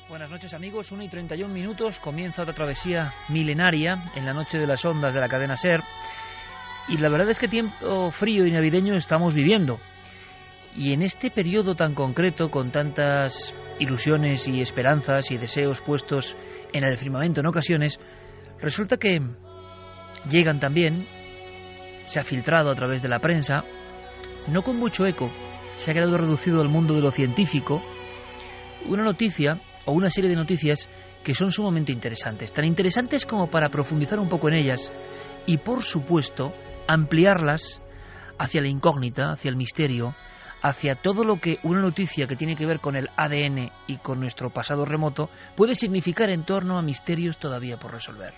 Buenas noches amigos, 1:31, comienza otra travesía milenaria en la noche de las ondas de la cadena SER. Y la verdad es que tiempo frío y navideño estamos viviendo. Y en este periodo tan concreto, con tantas ilusiones y esperanzas y deseos puestos en el firmamento en ocasiones, resulta que llegan también, se ha filtrado a través de la prensa, no con mucho eco, se ha quedado reducido al mundo de lo científico, una noticia o una serie de noticias que son sumamente interesantes, tan interesantes como para profundizar un poco en ellas y, por supuesto, ampliarlas hacia la incógnita, hacia el misterio, hacia todo lo que una noticia que tiene que ver con el ADN y con nuestro pasado remoto puede significar en torno a misterios todavía por resolver.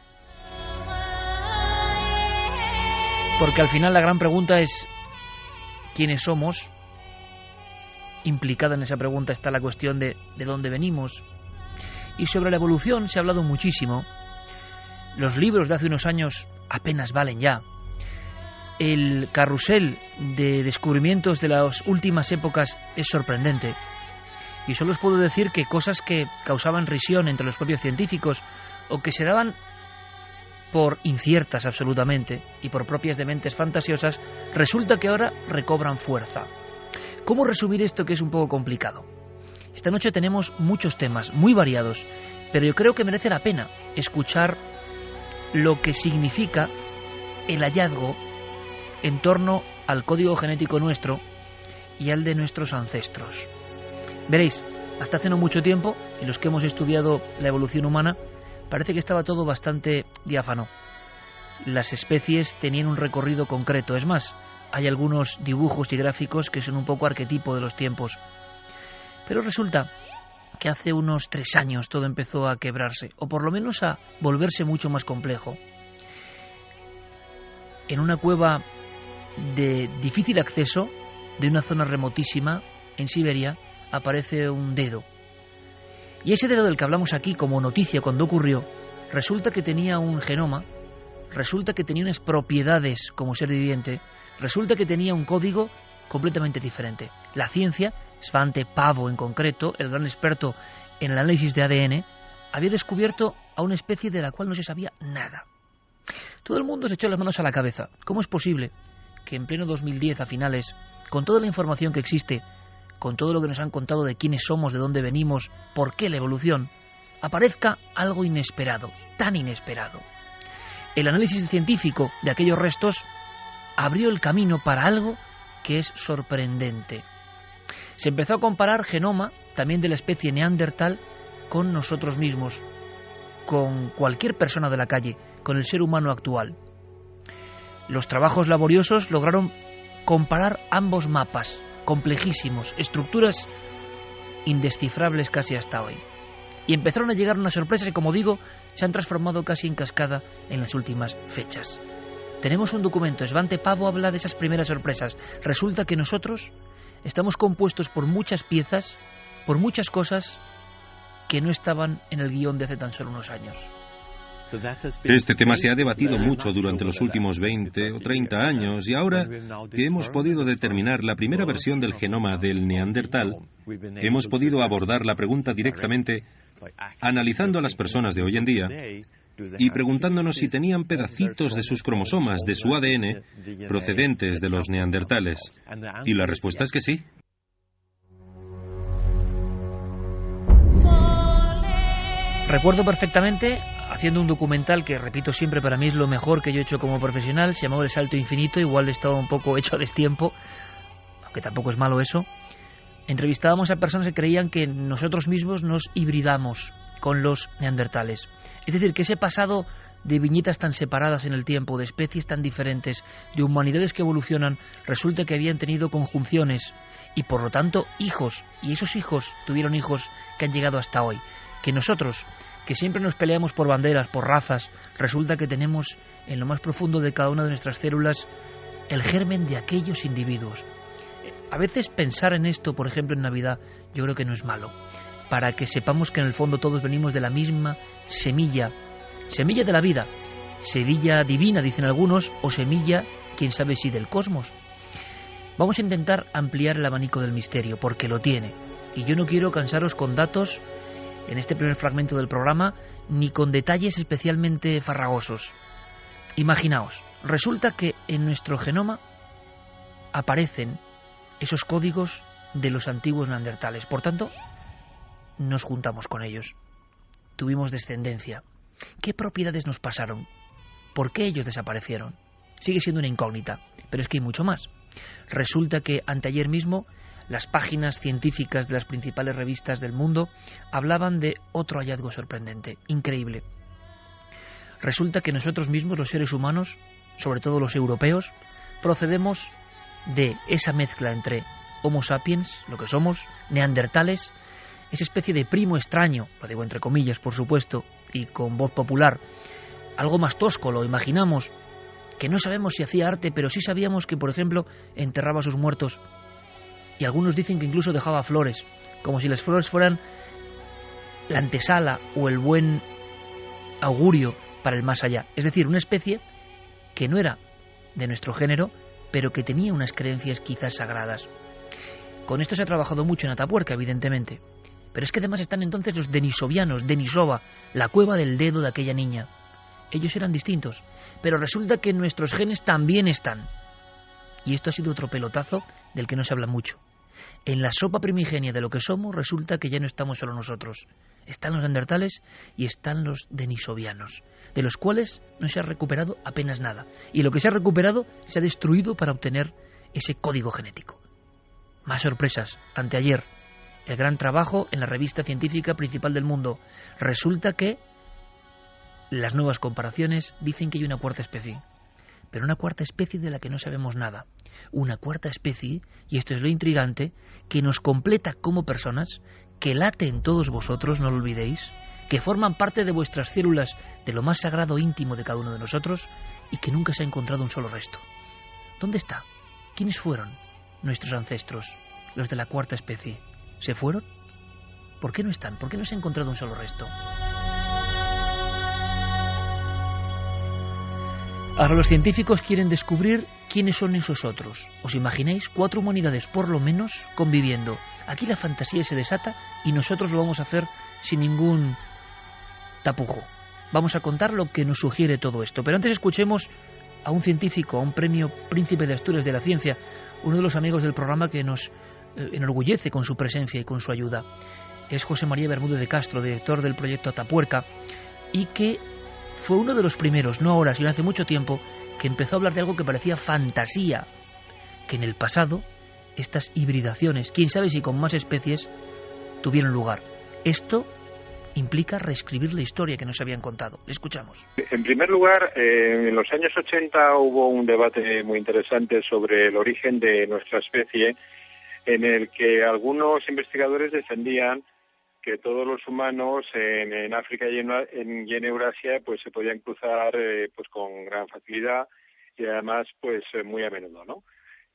Porque al final la gran pregunta es ¿quiénes somos? Implicada en esa pregunta está la cuestión de dónde venimos. Y sobre la evolución se ha hablado muchísimo. Los libros de hace unos años apenas valen ya. El carrusel de descubrimientos de las últimas épocas es sorprendente. Y solo os puedo decir que cosas que causaban risión entre los propios científicos o que se daban por inciertas absolutamente y por propias de mentes fantasiosas, resulta que ahora recobran fuerza. ¿Cómo resumir esto que es un poco complicado? Esta noche tenemos muchos temas muy variados, pero yo creo que merece la pena escuchar lo que significa el hallazgo en torno al código genético nuestro y al de nuestros ancestros. Veréis, hasta hace no mucho tiempo, y los que hemos estudiado la evolución humana, parece que estaba todo bastante diáfano. Las especies tenían un recorrido concreto, es más, hay algunos dibujos y gráficos que son un poco arquetipo de los tiempos. Pero resulta que hace unos 3 años todo empezó a quebrarse, o por lo menos a volverse mucho más complejo. En una cueva de difícil acceso, de una zona remotísima, en Siberia, aparece un dedo. Y ese dedo del que hablamos aquí como noticia cuando ocurrió, resulta que tenía un genoma, resulta que tenía unas propiedades como ser viviente, resulta que tenía un código completamente diferente. La ciencia, Svante Pääbo en concreto, el gran experto en el análisis de ADN, había descubierto a una especie de la cual no se sabía nada. Todo el mundo se echó las manos a la cabeza. ¿Cómo es posible que en pleno 2010, a finales, con toda la información que existe, con todo lo que nos han contado de quiénes somos, de dónde venimos, por qué la evolución, aparezca algo inesperado, tan inesperado? El análisis científico de aquellos restos abrió el camino para algo que es sorprendente. Se empezó a comparar genoma, también de la especie Neandertal, con nosotros mismos, con cualquier persona de la calle, con el ser humano actual. Los trabajos laboriosos lograron comparar ambos mapas, complejísimos, estructuras indescifrables casi hasta hoy. Y empezaron a llegar unas sorpresas que, como digo, se han transformado casi en cascada en las últimas fechas. Tenemos un documento, Svante Pääbo habla de esas primeras sorpresas. Resulta que nosotros estamos compuestos por muchas piezas, por muchas cosas que no estaban en el guión de hace tan solo unos años. Este tema se ha debatido mucho durante los últimos 20 o 30 años y ahora que hemos podido determinar la primera versión del genoma del Neandertal, hemos podido abordar la pregunta directamente analizando a las personas de hoy en día y preguntándonos si tenían pedacitos de sus cromosomas, de su ADN, procedentes de los neandertales. Y la respuesta es que sí. Recuerdo perfectamente, haciendo un documental que, repito siempre, para mí es lo mejor que yo he hecho como profesional, se llamaba El Salto Infinito, igual estaba un poco hecho a destiempo, aunque tampoco es malo eso. Entrevistábamos a personas que creían que nosotros mismos nos hibridamos con los neandertales. Es decir, que ese pasado de viñetas tan separadas en el tiempo, de especies tan diferentes, de humanidades que evolucionan, resulta que habían tenido conjunciones y por lo tanto hijos, y esos hijos tuvieron hijos que han llegado hasta hoy. Que nosotros, que siempre nos peleamos por banderas, por razas, resulta que tenemos en lo más profundo de cada una de nuestras células el germen de aquellos individuos. A veces pensar en esto, por ejemplo en Navidad, yo creo que no es malo, para que sepamos que en el fondo todos venimos de la misma semilla de la vida, semilla divina, dicen algunos, o semilla, quién sabe si del cosmos. Vamos a intentar ampliar el abanico del misterio, porque lo tiene, y yo no quiero cansaros con datos en este primer fragmento del programa, ni con detalles especialmente farragosos. Imaginaos, resulta que en nuestro genoma aparecen esos códigos de los antiguos neandertales. Por tanto, nos juntamos con ellos. Tuvimos descendencia. ¿Qué propiedades nos pasaron? ¿Por qué ellos desaparecieron? Sigue siendo una incógnita, pero es que hay mucho más. Resulta que anteayer mismo las páginas científicas de las principales revistas del mundo hablaban de otro hallazgo sorprendente, increíble. Resulta que nosotros mismos, los seres humanos, sobre todo los europeos, procedemos de esa mezcla entre Homo sapiens, lo que somos, neandertales, esa especie de primo extraño, lo digo entre comillas, por supuesto, y con voz popular, algo más tosco, lo imaginamos, que no sabemos si hacía arte, pero sí sabíamos que, por ejemplo, enterraba a sus muertos. Y algunos dicen que incluso dejaba flores, como si las flores fueran la antesala o el buen augurio para el más allá. Es decir, una especie que no era de nuestro género, pero que tenía unas creencias quizás sagradas. Con esto se ha trabajado mucho en Atapuerca, evidentemente. Pero es que además están entonces los denisovianos, Denisova, la cueva del dedo de aquella niña. Ellos eran distintos, pero resulta que nuestros genes también están. Y esto ha sido otro pelotazo del que no se habla mucho. En la sopa primigenia de lo que somos, resulta que ya no estamos solo nosotros. Están los neandertales y están los denisovianos, de los cuales no se ha recuperado apenas nada. Y lo que se ha recuperado se ha destruido para obtener ese código genético. Más sorpresas. Anteayer, el gran trabajo en la revista científica principal del mundo. Resulta que las nuevas comparaciones dicen que hay una cuarta especie. Pero una cuarta especie de la que no sabemos nada. Una cuarta especie, y esto es lo intrigante, que nos completa como personas, que late en todos vosotros, no lo olvidéis, que forman parte de vuestras células, de lo más sagrado íntimo de cada uno de nosotros, y que nunca se ha encontrado un solo resto. ¿Dónde está? ¿Quiénes fueron nuestros ancestros, los de la cuarta especie? ¿Se fueron? ¿Por qué no están? ¿Por qué no se ha encontrado un solo resto? Ahora los científicos quieren descubrir quiénes son esos otros. ¿Os imagináis? 4 humanidades por lo menos conviviendo. Aquí la fantasía se desata y nosotros lo vamos a hacer sin ningún tapujo. Vamos a contar lo que nos sugiere todo esto. Pero antes escuchemos a un científico, a un premio Príncipe de Asturias de la Ciencia, uno de los amigos del programa que nos enorgullece con su presencia y con su ayuda. Es José María Bermúdez de Castro, director del proyecto Atapuerca, y que fue uno de los primeros, no ahora, sino hace mucho tiempo, que empezó a hablar de algo que parecía fantasía, que en el pasado estas hibridaciones, quién sabe si con más especies, tuvieron lugar. Esto implica reescribir la historia que nos habían contado. Le escuchamos. En primer lugar, en los años 80 hubo un debate muy interesante sobre el origen de nuestra especie, en el que algunos investigadores defendían que todos los humanos en África y en Eurasia pues se podían cruzar pues con gran facilidad y además pues muy a menudo, ¿no?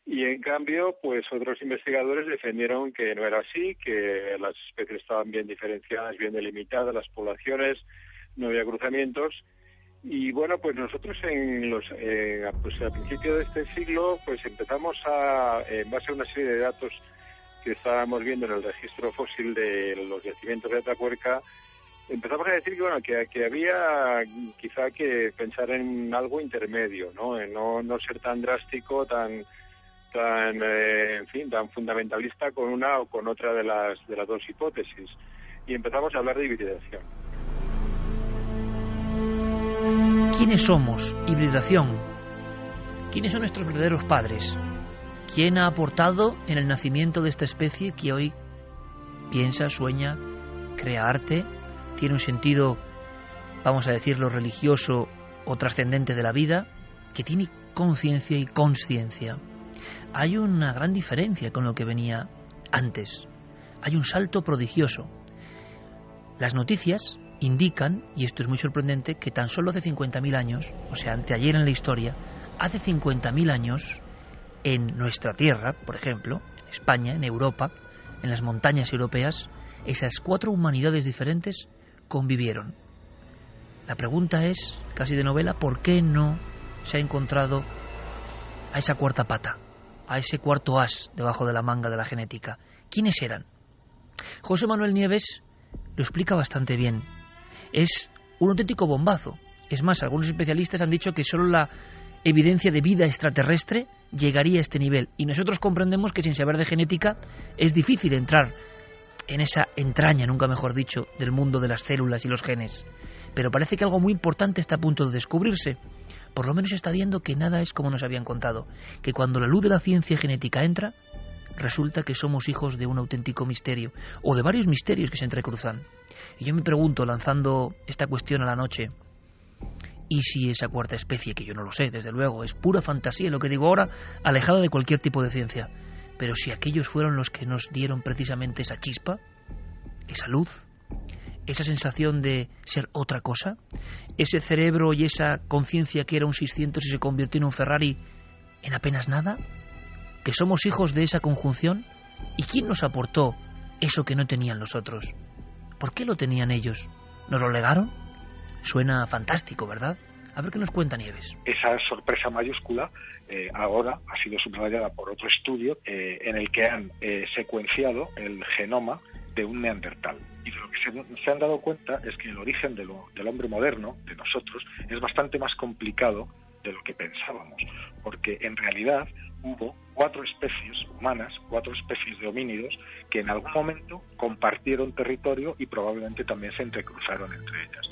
Y en cambio pues otros investigadores defendieron que no era así, que las especies estaban bien diferenciadas, bien delimitadas, las poblaciones, no había cruzamientos. Y bueno, pues nosotros pues a principios de este siglo pues empezamos en base a una serie de datos que estábamos viendo en el registro fósil de los yacimientos de Atapuerca, empezamos a decir que bueno que había quizá que pensar en algo intermedio, ¿no? En no ser tan drástico, tan fundamentalista con una o con otra de las dos hipótesis. Y empezamos a hablar de hibridación. ¿Quiénes somos? Hibridación. ¿Quiénes son nuestros verdaderos padres? ¿Quién ha aportado en el nacimiento de esta especie que hoy piensa, sueña, crea arte, tiene un sentido, vamos a decirlo, religioso o trascendente de la vida, que tiene conciencia y consciencia? Hay una gran diferencia con lo que venía antes. Hay un salto prodigioso. Las noticias indican, y esto es muy sorprendente, que tan solo hace 50.000 años, o sea, anteayer en la historia, hace 50.000 años, en nuestra tierra, por ejemplo, en España, en Europa, en las montañas europeas, esas 4 humanidades diferentes convivieron. La pregunta es, casi de novela, ¿por qué no se ha encontrado a esa cuarta pata, a ese cuarto as debajo de la manga de la genética? ¿Quiénes eran? José Manuel Nieves lo explica bastante bien. Es un auténtico bombazo. Es más, algunos especialistas han dicho que solo la evidencia de vida extraterrestre llegaría a este nivel. Y nosotros comprendemos que sin saber de genética es difícil entrar en esa entraña, nunca mejor dicho, del mundo de las células y los genes. Pero parece que algo muy importante está a punto de descubrirse. Por lo menos se está viendo que nada es como nos habían contado, que cuando la luz de la ciencia genética entra, resulta que somos hijos de un auténtico misterio, o de varios misterios que se entrecruzan. Y yo me pregunto, lanzando esta cuestión a la noche, ¿y si esa cuarta especie, que yo no lo sé, desde luego, es pura fantasía, lo que digo ahora, alejada de cualquier tipo de ciencia, pero si aquellos fueron los que nos dieron precisamente esa chispa, esa luz, esa sensación de ser otra cosa, ese cerebro y esa conciencia que era un 600 y se convirtió en un Ferrari en apenas nada, que somos hijos de esa conjunción, ¿y quién nos aportó eso que no tenían los otros? ¿Por qué lo tenían ellos? ¿Nos lo legaron? Suena fantástico, ¿verdad? A ver qué nos cuenta Nieves. Esa sorpresa mayúscula ahora ha sido subrayada por otro estudio en el que han secuenciado el genoma de un neandertal. Y de lo que se han dado cuenta es que el origen del hombre moderno, de nosotros, es bastante más complicado de lo que pensábamos, porque en realidad hubo 4 especies humanas, 4 especies de homínidos que en algún momento compartieron territorio y probablemente también se entrecruzaron entre ellas.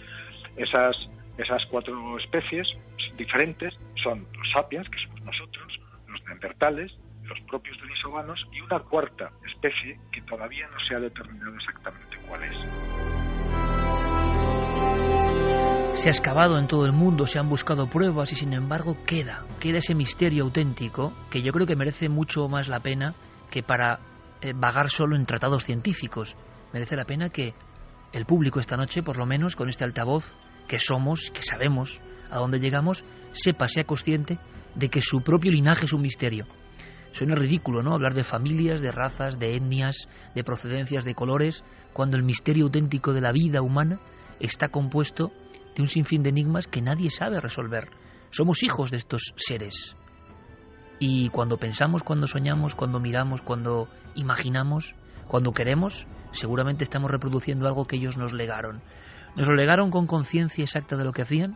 Esas 4 especies diferentes son los sapiens, que somos nosotros, los neandertales, los propios denisovanos y una cuarta especie que todavía no se ha determinado exactamente cuál es. Se ha excavado en todo el mundo, se han buscado pruebas y sin embargo queda ese misterio auténtico que yo creo que merece mucho más la pena que para vagar solo en tratados científicos. Merece la pena que el público esta noche, por lo menos con este altavoz que somos, que sabemos a dónde llegamos, sea consciente de que su propio linaje es un misterio. Suena ridículo, ¿no?, hablar de familias, de razas, de etnias, de procedencias, de colores, cuando el misterio auténtico de la vida humana está compuesto de un sinfín de enigmas que nadie sabe resolver. Somos hijos de estos seres. Y cuando pensamos, cuando soñamos, cuando miramos, cuando imaginamos, cuando queremos, seguramente estamos reproduciendo algo que ellos nos legaron. ¿Nos lo legaron con conciencia exacta de lo que hacían?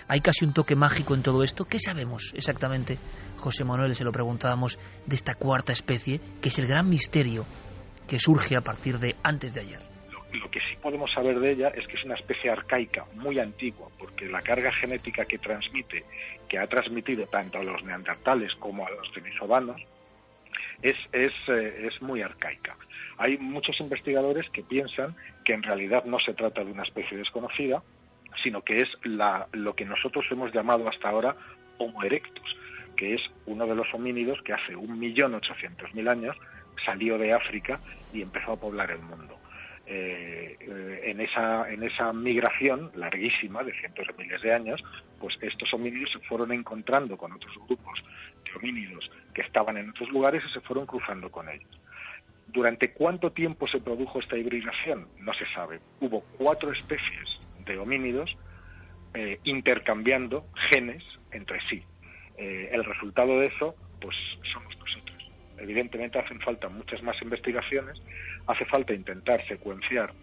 ¿Hay casi un toque mágico en todo esto? ¿Qué sabemos exactamente, José Manuel, se lo preguntábamos, de esta cuarta especie, que es el gran misterio que surge a partir de antes de ayer? Lo que sí podemos saber de ella es que es una especie arcaica, muy antigua, porque la carga genética que transmite, que ha transmitido tanto a los neandertales como a los denisovanos, es muy arcaica. Hay muchos investigadores que piensan que en realidad no se trata de una especie desconocida, sino que es lo que nosotros hemos llamado hasta ahora Homo erectus, que es uno de los homínidos que hace 1.800.000 años salió de África y empezó a poblar el mundo. En esa migración larguísima de cientos de miles de años, pues estos homínidos se fueron encontrando con otros grupos de homínidos que estaban en otros lugares y se fueron cruzando con ellos. ¿Durante cuánto tiempo se produjo esta hibridación? No se sabe. Hubo 4 especies de homínidos intercambiando genes entre sí. El resultado de eso, pues somos nosotros. Evidentemente hacen falta muchas más investigaciones, hace falta intentar secuenciar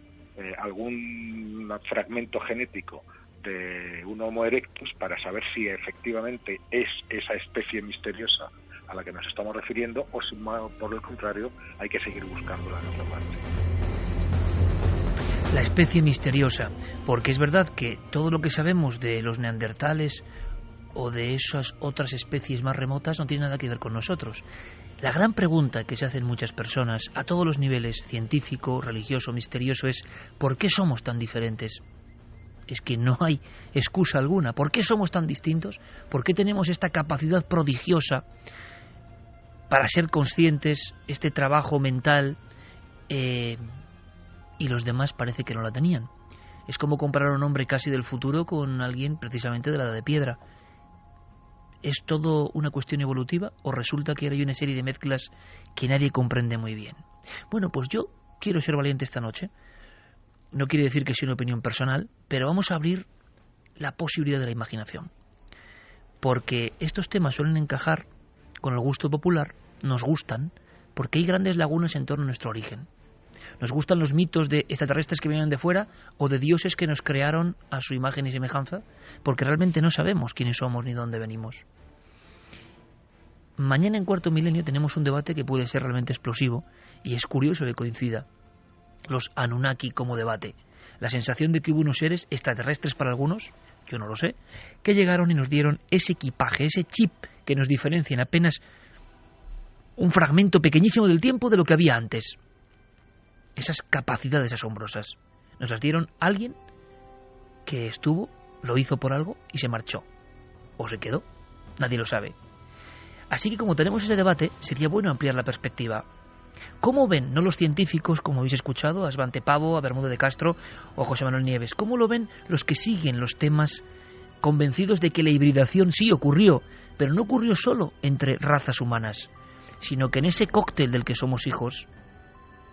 algún fragmento genético de un Homo erectus para saber si efectivamente es esa especie misteriosa a la que nos estamos refiriendo o si por el contrario hay que seguir buscándola en otra parte. La especie misteriosa, porque es verdad que todo lo que sabemos de los neandertales o de esas otras especies más remotas no tiene nada que ver con nosotros. La gran pregunta que se hacen muchas personas a todos los niveles, científico, religioso, misterioso, es ¿por qué somos tan diferentes? Es que no hay excusa alguna. ¿Por qué somos tan distintos? ¿Por qué tenemos esta capacidad prodigiosa para ser conscientes, este trabajo mental, y los demás parece que no la tenían? Es como comparar a un hombre casi del futuro con alguien precisamente de la edad de piedra. ¿Es todo una cuestión evolutiva o resulta que hay una serie de mezclas que nadie comprende muy bien? Bueno, pues yo quiero ser valiente esta noche. No quiere decir que sea una opinión personal, pero vamos a abrir la posibilidad de la imaginación. Porque estos temas suelen encajar con el gusto popular, nos gustan, porque hay grandes lagunas en torno a nuestro origen. ¿Nos gustan los mitos de extraterrestres que vienen de fuera o de dioses que nos crearon a su imagen y semejanza? Porque realmente no sabemos quiénes somos ni dónde venimos. Mañana en Cuarto Milenio tenemos un debate que puede ser realmente explosivo y es curioso que coincida. Los Anunnaki como debate. La sensación de que hubo unos seres extraterrestres para algunos, yo no lo sé, que llegaron y nos dieron ese equipaje, ese chip que nos diferencia en apenas un fragmento pequeñísimo del tiempo de lo que había antes. Esas capacidades asombrosas. Nos las dieron alguien que estuvo, lo hizo por algo y se marchó. ¿O se quedó? Nadie lo sabe. Así que como tenemos ese debate, sería bueno ampliar la perspectiva. ¿Cómo ven, no los científicos, como habéis escuchado, a Svante Pavo, a Bermúdez de Castro o a José Manuel Nieves? ¿Cómo lo ven los que siguen los temas convencidos de que la hibridación sí ocurrió, pero no ocurrió solo entre razas humanas, sino que en ese cóctel del que somos hijos,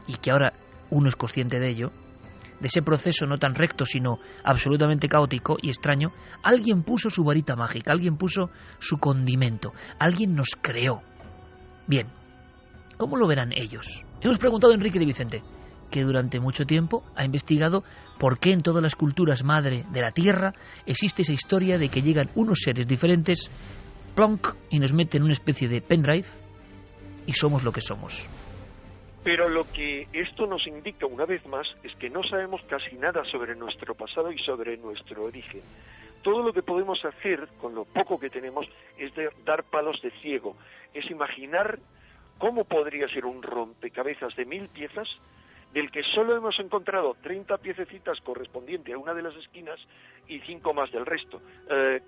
y que ahora uno es consciente de ello, de ese proceso no tan recto, sino absolutamente caótico y extraño, alguien puso su varita mágica, alguien puso su condimento, alguien nos creó. Bien, ¿cómo lo verán ellos? Hemos preguntado a Enrique de Vicente, que durante mucho tiempo ha investigado por qué en todas las culturas madre de la Tierra existe esa historia de que llegan unos seres diferentes, plonk, y nos meten una especie de pendrive, y somos lo que somos. Pero lo que esto nos indica una vez más es que no sabemos casi nada sobre nuestro pasado y sobre nuestro origen. Todo lo que podemos hacer con lo poco que tenemos es dar palos de ciego, es imaginar cómo podría ser un rompecabezas de 1000 piezas del que solo hemos encontrado 30 piececitas correspondientes a una de las esquinas y 5 más del resto.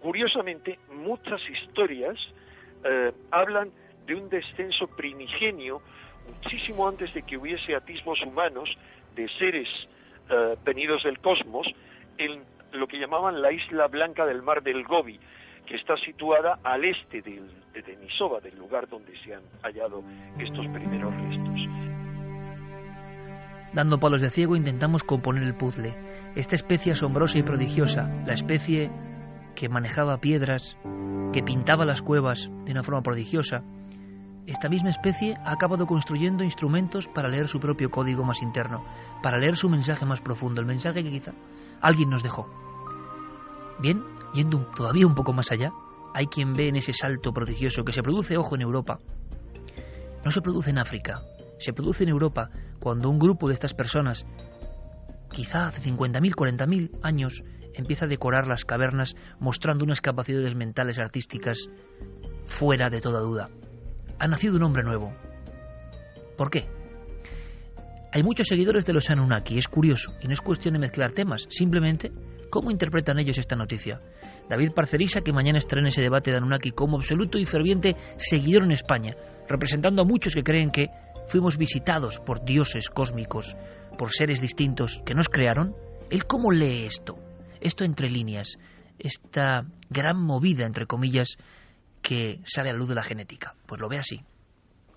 Curiosamente, muchas historias hablan de un descenso primigenio muchísimo antes de que hubiese atisbos humanos de seres venidos del cosmos en lo que llamaban la isla blanca del mar del Gobi, que está situada al este de Denisova, del lugar donde se han hallado estos primeros restos. Dando palos de ciego intentamos componer el puzzle. Esta especie asombrosa y prodigiosa, la especie que manejaba piedras, que pintaba las cuevas de una forma prodigiosa, esta misma especie ha acabado construyendo instrumentos para leer su propio código más interno, para leer su mensaje más profundo, el mensaje que quizá alguien nos dejó. Bien, yendo todavía un poco más allá, hay quien ve en ese salto prodigioso que se produce, ojo, en Europa. No se produce en África, se produce en Europa cuando un grupo de estas personas, quizá hace 50.000, 40.000 años, empieza a decorar las cavernas mostrando unas capacidades mentales artísticas fuera de toda duda. Ha nacido un hombre nuevo. ¿Por qué? Hay muchos seguidores de los Anunnaki, es curioso, y no es cuestión de mezclar temas, simplemente cómo interpretan ellos esta noticia. David Parcerisa, que mañana estará en ese debate de Anunnaki como absoluto y ferviente seguidor en España, representando a muchos que creen que fuimos visitados por dioses cósmicos, por seres distintos que nos crearon. ¿Él cómo lee esto? Esto entre líneas, esta gran movida, entre comillas, que sale a la luz de la genética. Pues lo ve así.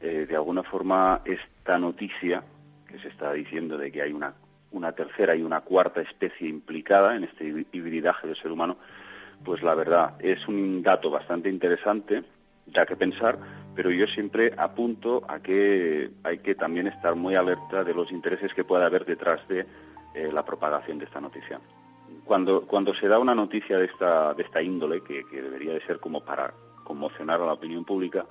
De alguna forma, esta noticia que se está diciendo de que hay una tercera y una cuarta especie implicada en este hibridaje del ser humano, pues la verdad es un dato bastante interesante, da que pensar, pero yo siempre apunto a que hay que también estar muy alerta de los intereses que pueda haber detrás de la propagación de esta noticia. Cuando se da una noticia de esta índole, que debería de ser como para conmocionar a la opinión pública,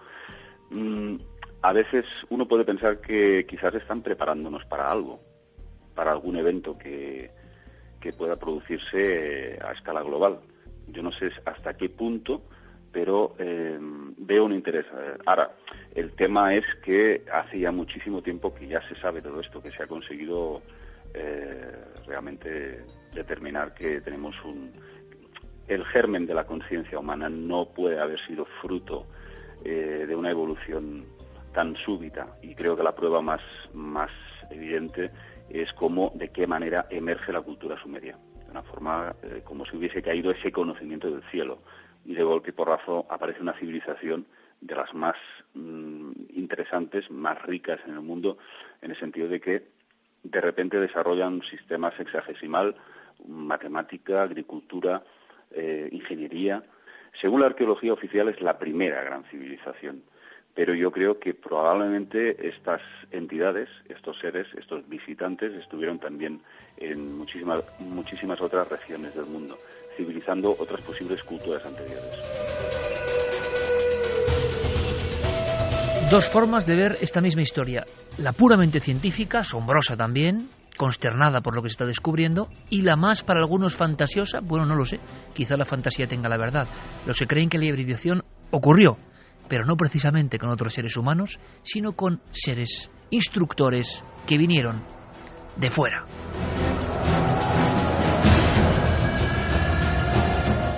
a veces uno puede pensar que quizás están preparándonos para algo, para algún evento que pueda producirse a escala global. Yo no sé hasta qué punto, pero veo un interés. Ahora, el tema es que hace ya muchísimo tiempo que ya se sabe todo esto, que se ha conseguido realmente determinar que tenemos el germen de la conciencia humana no puede haber sido fruto de una evolución tan súbita, y creo que la prueba más evidente es de qué manera emerge la cultura sumeria, de una forma como si hubiese caído ese conocimiento del cielo, y de golpe y porrazo aparece una civilización de las más interesantes, más ricas en el mundo, en el sentido de que de repente desarrollan un sistema sexagesimal, matemática, agricultura, ingeniería. Según la arqueología oficial es la primera gran civilización, pero yo creo que probablemente estas entidades, estos seres, estos visitantes estuvieron también en muchísimas otras regiones del mundo, civilizando otras posibles culturas anteriores. Dos formas de ver esta misma historia. La puramente científica, asombrosa también, consternada por lo que se está descubriendo, y la más para algunos fantasiosa, bueno, no lo sé, quizá la fantasía tenga la verdad. Los que creen que la hibridación ocurrió, pero no precisamente con otros seres humanos, sino con seres instructores que vinieron de fuera.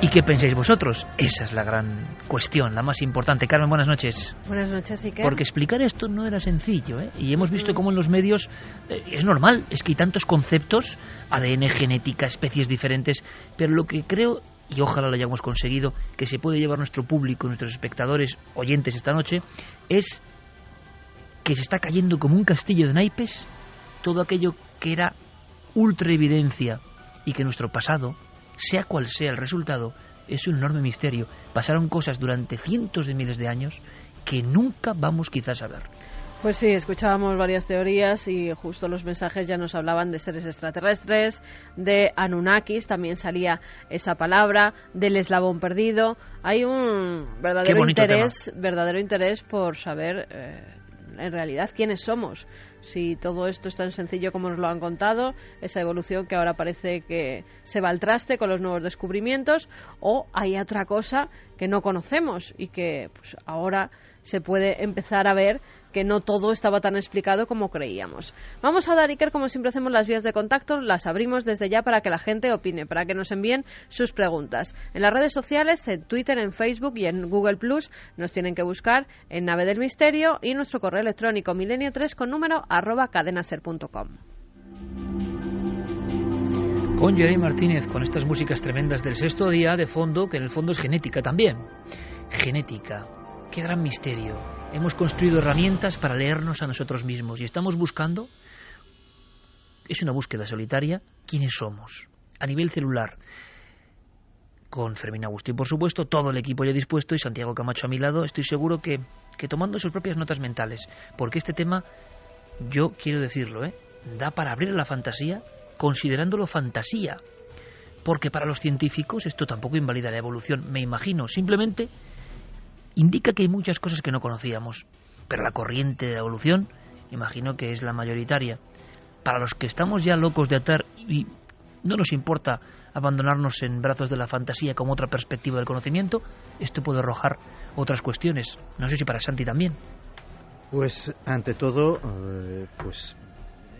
¿Y qué pensáis vosotros? Esa es la gran cuestión, la más importante. Carmen, buenas noches. Buenas noches, Iker. Porque explicar esto no era sencillo, ¿eh? Y hemos visto cómo en los medios es normal, es que hay tantos conceptos, ADN, genética, especies diferentes, pero lo que creo, y ojalá lo hayamos conseguido, que se puede llevar nuestro público, nuestros espectadores, oyentes esta noche, es que se está cayendo como un castillo de naipes todo aquello que era ultra evidencia y que nuestro pasado, sea cual sea el resultado, es un enorme misterio. Pasaron cosas durante cientos de miles de años que nunca vamos quizás a ver. Pues sí, escuchábamos varias teorías y justo los mensajes ya nos hablaban de seres extraterrestres, de Anunnakis, también salía esa palabra, del eslabón perdido. Hay un verdadero interés por saber en realidad quiénes somos. Si todo esto es tan sencillo como nos lo han contado, esa evolución que ahora parece que se va al traste con los nuevos descubrimientos, o hay otra cosa que no conocemos y que pues ahora se puede empezar a ver que no todo estaba tan explicado como creíamos. Vamos a dar, Iker, como siempre hacemos, las vías de contacto, las abrimos desde ya para que la gente opine, para que nos envíen sus preguntas. En las redes sociales, en Twitter, en Facebook y en Google Plus, nos tienen que buscar en Nave del Misterio y nuestro correo electrónico milenio3 con número @cadenaser.com. Con Jeremy Martínez, con estas músicas tremendas del sexto día de fondo, que en el fondo es genética también. Genética, qué gran misterio. Hemos construido herramientas para leernos a nosotros mismos y estamos buscando, es una búsqueda solitaria, quiénes somos, a nivel celular. Con Fermín Agustín, por supuesto, todo el equipo ya dispuesto y Santiago Camacho a mi lado, estoy seguro que tomando sus propias notas mentales, porque este tema, yo quiero decirlo, da para abrir la fantasía, considerándolo fantasía, porque para los científicos esto tampoco invalida la evolución, me imagino, simplemente indica que hay muchas cosas que no conocíamos, pero la corriente de la evolución, imagino que es la mayoritaria. Para los que estamos ya locos de atar y no nos importa abandonarnos en brazos de la fantasía como otra perspectiva del conocimiento, esto puede arrojar otras cuestiones. No sé si para Santi también. Pues ante todo, pues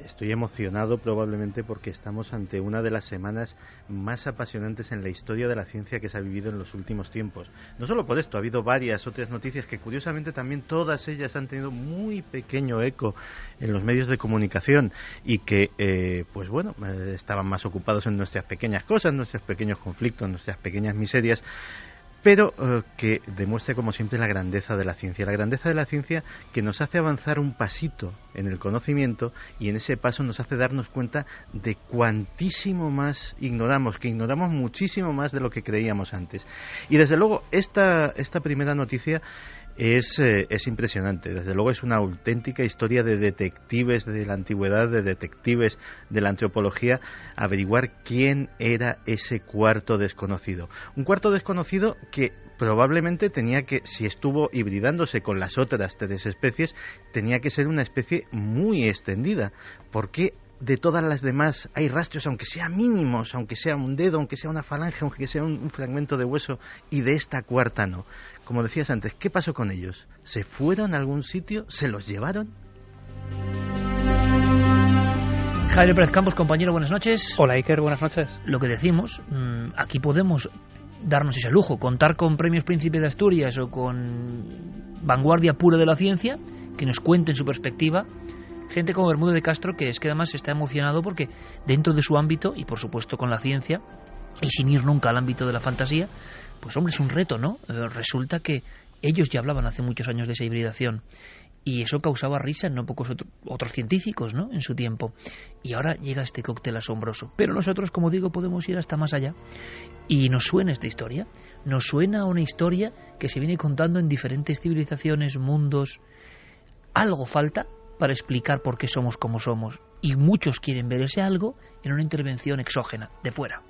estoy emocionado probablemente porque estamos ante una de las semanas más apasionantes en la historia de la ciencia que se ha vivido en los últimos tiempos. No solo por esto, ha habido varias otras noticias que curiosamente también todas ellas han tenido muy pequeño eco en los medios de comunicación y que, pues bueno, estaban más ocupados en nuestras pequeñas cosas, nuestros pequeños conflictos, nuestras pequeñas miserias, pero que demuestra como siempre la grandeza de la ciencia que nos hace avanzar un pasito en el conocimiento y en ese paso nos hace darnos cuenta de cuantísimo más ignoramos, que ignoramos muchísimo más de lo que creíamos antes. Y desde luego esta primera noticia es impresionante. Desde luego es una auténtica historia de detectives de la antigüedad, de detectives de la antropología, averiguar quién era ese cuarto desconocido. Un cuarto desconocido que probablemente tenía que, si estuvo hibridándose con las otras tres especies, tenía que ser una especie muy extendida. ¿Por qué de todas las demás hay rastros, aunque sean mínimos, aunque sea un dedo, aunque sea una falange, aunque sea un fragmento de hueso, y de esta cuarta no? Como decías antes, ¿qué pasó con ellos? ¿Se fueron a algún sitio? ¿Se los llevaron? Javier Pérez Campos, compañero, buenas noches. Hola, Iker, buenas noches. Lo que decimos, aquí podemos darnos ese lujo, contar con Premios Príncipe de Asturias o con vanguardia pura de la ciencia, que nos cuenten su perspectiva. Gente como Bermúdez de Castro, que es que además está emocionado porque dentro de su ámbito, y por supuesto con la ciencia, y sin ir nunca al ámbito de la fantasía, pues hombre, es un reto, ¿no? Resulta que ellos ya hablaban hace muchos años de esa hibridación. Y eso causaba risa en no pocos otros científicos, ¿no?, en su tiempo. Y ahora llega este cóctel asombroso. Pero nosotros, como digo, podemos ir hasta más allá. Y nos suena esta historia. Nos suena a una historia que se viene contando en diferentes civilizaciones, mundos. Algo falta para explicar por qué somos como somos. Y muchos quieren ver ese algo en una intervención exógena, de fuera.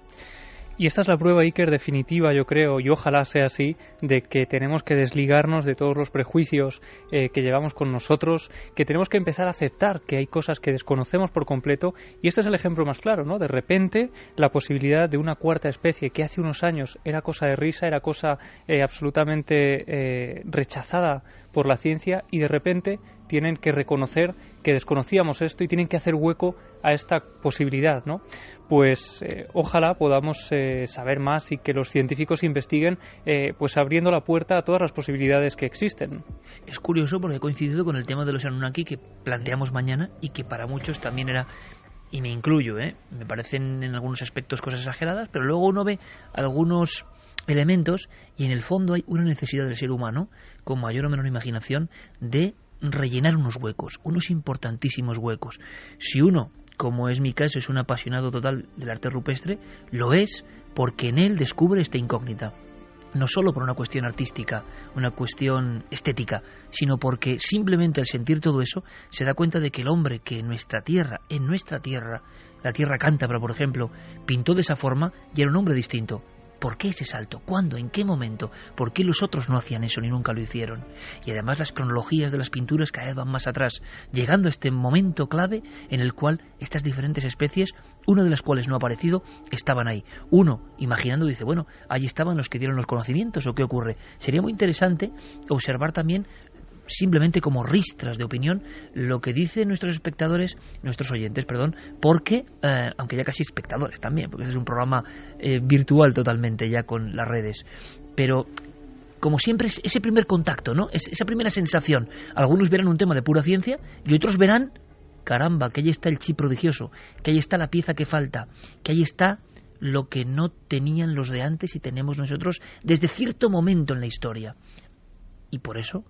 Y esta es la prueba, Iker, definitiva, yo creo, y ojalá sea así, de que tenemos que desligarnos de todos los prejuicios que llevamos con nosotros, que tenemos que empezar a aceptar que hay cosas que desconocemos por completo, y este es el ejemplo más claro, ¿no? De repente, la posibilidad de una cuarta especie que hace unos años era cosa de risa, era cosa absolutamente rechazada por la ciencia, y de repente tienen que reconocer que desconocíamos esto y tienen que hacer hueco a esta posibilidad, ¿no? Pues ojalá podamos saber más y que los científicos investiguen, pues abriendo la puerta a todas las posibilidades que existen. Es curioso porque ha coincidido con el tema de los Anunnaki que planteamos mañana y que para muchos también era, y me incluyo, me parecen en algunos aspectos cosas exageradas, pero luego uno ve algunos elementos y en el fondo hay una necesidad del ser humano, con mayor o menor imaginación, de rellenar unos huecos, unos importantísimos huecos. Si uno, como es mi caso, es un apasionado total del arte rupestre, lo es porque en él descubre esta incógnita. No solo por una cuestión artística, una cuestión estética, sino porque simplemente al sentir todo eso se da cuenta de que el hombre que en nuestra tierra, la tierra cántabra, por ejemplo, pintó de esa forma, y era un hombre distinto. ¿Por qué ese salto? ¿Cuándo? ¿En qué momento? ¿Por qué los otros no hacían eso ni nunca lo hicieron? Y además las cronologías de las pinturas cada vez van más atrás, llegando a este momento clave en el cual estas diferentes especies, una de las cuales no ha aparecido, estaban ahí. Uno, imaginando, dice, bueno, ahí estaban los que dieron los conocimientos, ¿o qué ocurre? Sería muy interesante observar también, simplemente como ristras de opinión, lo que dicen nuestros oyentes, porque, aunque ya casi espectadores también, porque es un programa virtual totalmente ya con las redes, pero como siempre es ese primer contacto, ¿no? Esa primera sensación. Algunos verán un tema de pura ciencia y otros verán, caramba, que ahí está el chip prodigioso, que ahí está la pieza que falta, que ahí está lo que no tenían los de antes y tenemos nosotros desde cierto momento en la historia. Y por eso,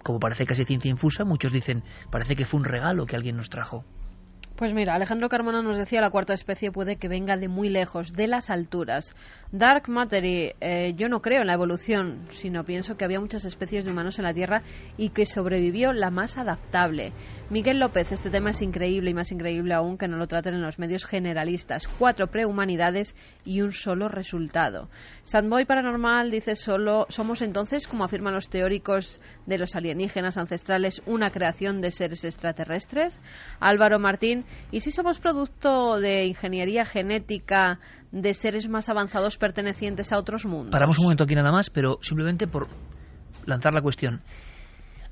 como parece casi ciencia infusa, muchos dicen, parece que fue un regalo que alguien nos trajo. Pues mira, Alejandro Carmona nos decía, la cuarta especie puede que venga de muy lejos, de las alturas. Dark Matery, yo no creo en la evolución, sino pienso que había muchas especies de humanos en la Tierra y que sobrevivió la más adaptable. Miguel López, este tema es increíble y más increíble aún que no lo traten en los medios generalistas. 4 prehumanidades y un solo resultado. Sandboy Paranormal dice, somos entonces, como afirman los teóricos de los alienígenas ancestrales, una creación de seres extraterrestres. Álvaro Martín, ¿y si somos producto de ingeniería genética de seres más avanzados pertenecientes a otros mundos? Paramos un momento aquí nada más, pero simplemente por lanzar la cuestión.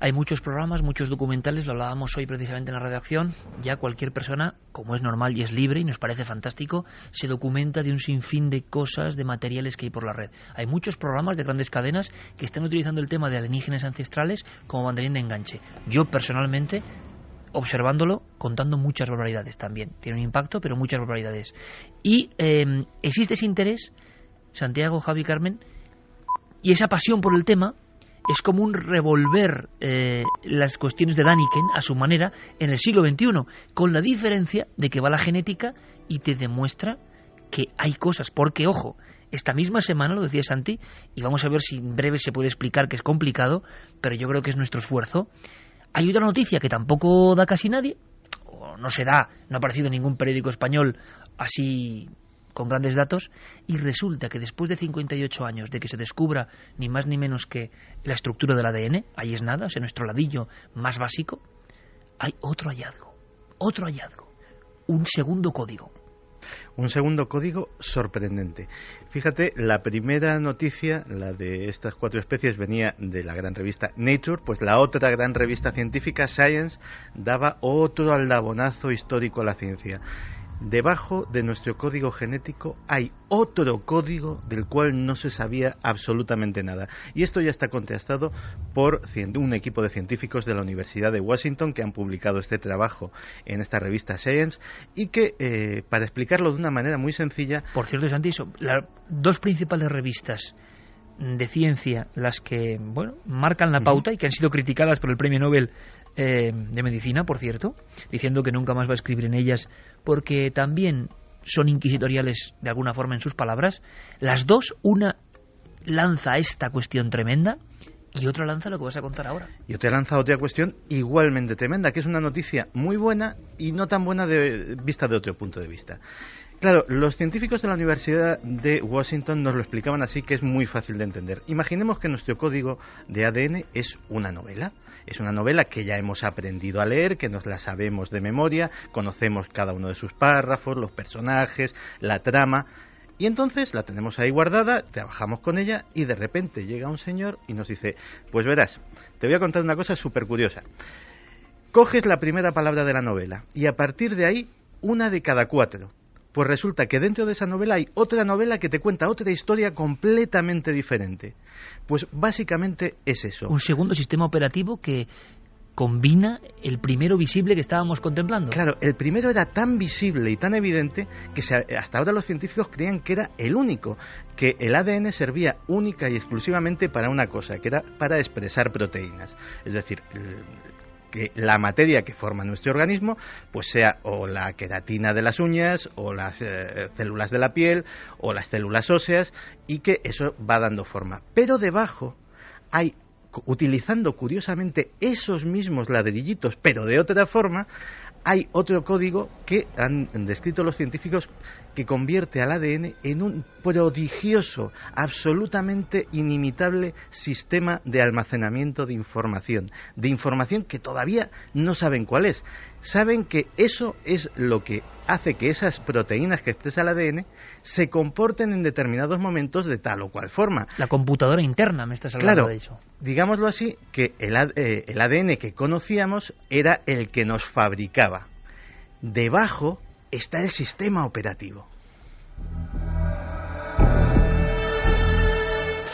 Hay muchos programas, muchos documentales, lo hablábamos hoy precisamente en la redacción. Ya cualquier persona, como es normal y es libre y nos parece fantástico, se documenta de un sinfín de cosas, de materiales que hay por la red. Hay muchos programas de grandes cadenas que están utilizando el tema de alienígenas ancestrales como banderín de enganche. Yo personalmente, observándolo, contando muchas barbaridades también. Tiene un impacto, pero muchas barbaridades. Y existe ese interés, Santiago, Javi, Carmen, y esa pasión por el tema es como un revolver las cuestiones de Däniken a su manera en el siglo XXI, con la diferencia de que va la genética y te demuestra que hay cosas. Porque, ojo, esta misma semana, lo decía Santi, y vamos a ver si en breve se puede explicar, que es complicado, pero yo creo que es nuestro esfuerzo. Hay otra noticia que tampoco da casi nadie, o no se da, no ha aparecido en ningún periódico español así con grandes datos, y resulta que después de 58 años de que se descubra ni más ni menos que la estructura del ADN, ahí es nada, o sea, nuestro ladillo más básico, hay otro hallazgo, un segundo código. Un segundo código sorprendente. Fíjate, la primera noticia, la de estas 4 especies, venía de la gran revista Nature, pues la otra gran revista científica, Science, daba otro aldabonazo histórico a la ciencia. Debajo de nuestro código genético hay otro código del cual no se sabía absolutamente nada. Y esto ya está contrastado por un equipo de científicos de la Universidad de Washington que han publicado este trabajo en esta revista Science y que, para explicarlo de una manera muy sencilla... Por cierto, Santi, las 2 principales revistas de ciencia, las que marcan la pauta y que han sido criticadas por el premio Nobel de medicina, por cierto, diciendo que nunca más va a escribir en ellas porque también son inquisitoriales de alguna forma en sus palabras. Las dos, una lanza esta cuestión tremenda y otra lanza lo que vas a contar ahora. Yo te lanzo otra cuestión igualmente tremenda, que es una noticia muy buena y no tan buena vista de otro punto de vista. Claro, los científicos de la Universidad de Washington nos lo explicaban así, que es muy fácil de entender. Imaginemos que nuestro código de ADN es una novela. Es una novela que ya hemos aprendido a leer, que nos la sabemos de memoria, conocemos cada uno de sus párrafos, los personajes, la trama. Y entonces la tenemos ahí guardada, trabajamos con ella y de repente llega un señor y nos dice, pues verás, te voy a contar una cosa súper curiosa. Coges la primera palabra de la novela y a partir de ahí, una de cada 4. Pues resulta que dentro de esa novela hay otra novela que te cuenta otra historia completamente diferente. Pues básicamente es eso. Un segundo sistema operativo que combina el primero visible que estábamos contemplando. Claro, el primero era tan visible y tan evidente que hasta ahora los científicos creían que era el único, que el ADN servía única y exclusivamente para una cosa, que era para expresar proteínas. Es decir, que la materia que forma nuestro organismo pues sea o la queratina de las uñas o las células de la piel o las células óseas, y que eso va dando forma. Pero debajo hay, utilizando curiosamente esos mismos ladrillitos pero de otra forma, hay otro código que han descrito los científicos que convierte al ADN en un prodigioso, absolutamente inimitable sistema de almacenamiento de información que todavía no saben cuál es. Saben que eso es lo que hace que esas proteínas que expresa el ADN se comporten en determinados momentos de tal o cual forma. La computadora interna, me estás hablando de eso. Digámoslo así, que el ADN que conocíamos era el que nos fabricaba. Debajo está el sistema operativo.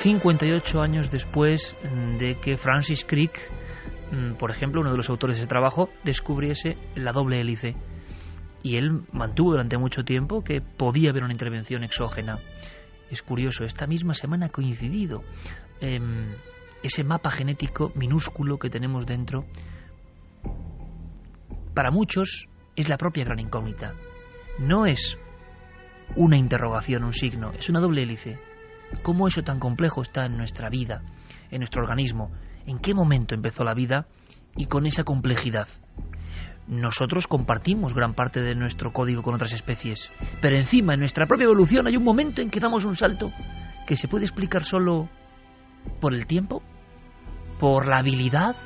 58 años después de que Francis Crick, por ejemplo, uno de los autores de ese trabajo, descubriese la doble hélice. Y él mantuvo durante mucho tiempo que podía haber una intervención exógena. Es curioso, esta misma semana ha coincidido ese mapa genético minúsculo que tenemos dentro. Para muchos es la propia gran incógnita. No es una interrogación, un signo, es una doble hélice. ¿Cómo eso tan complejo está en nuestra vida, en nuestro organismo? ¿En qué momento empezó la vida y con esa complejidad? Nosotros compartimos gran parte de nuestro código con otras especies, pero encima en nuestra propia evolución hay un momento en que damos un salto que se puede explicar solo por el tiempo, por la habilidad.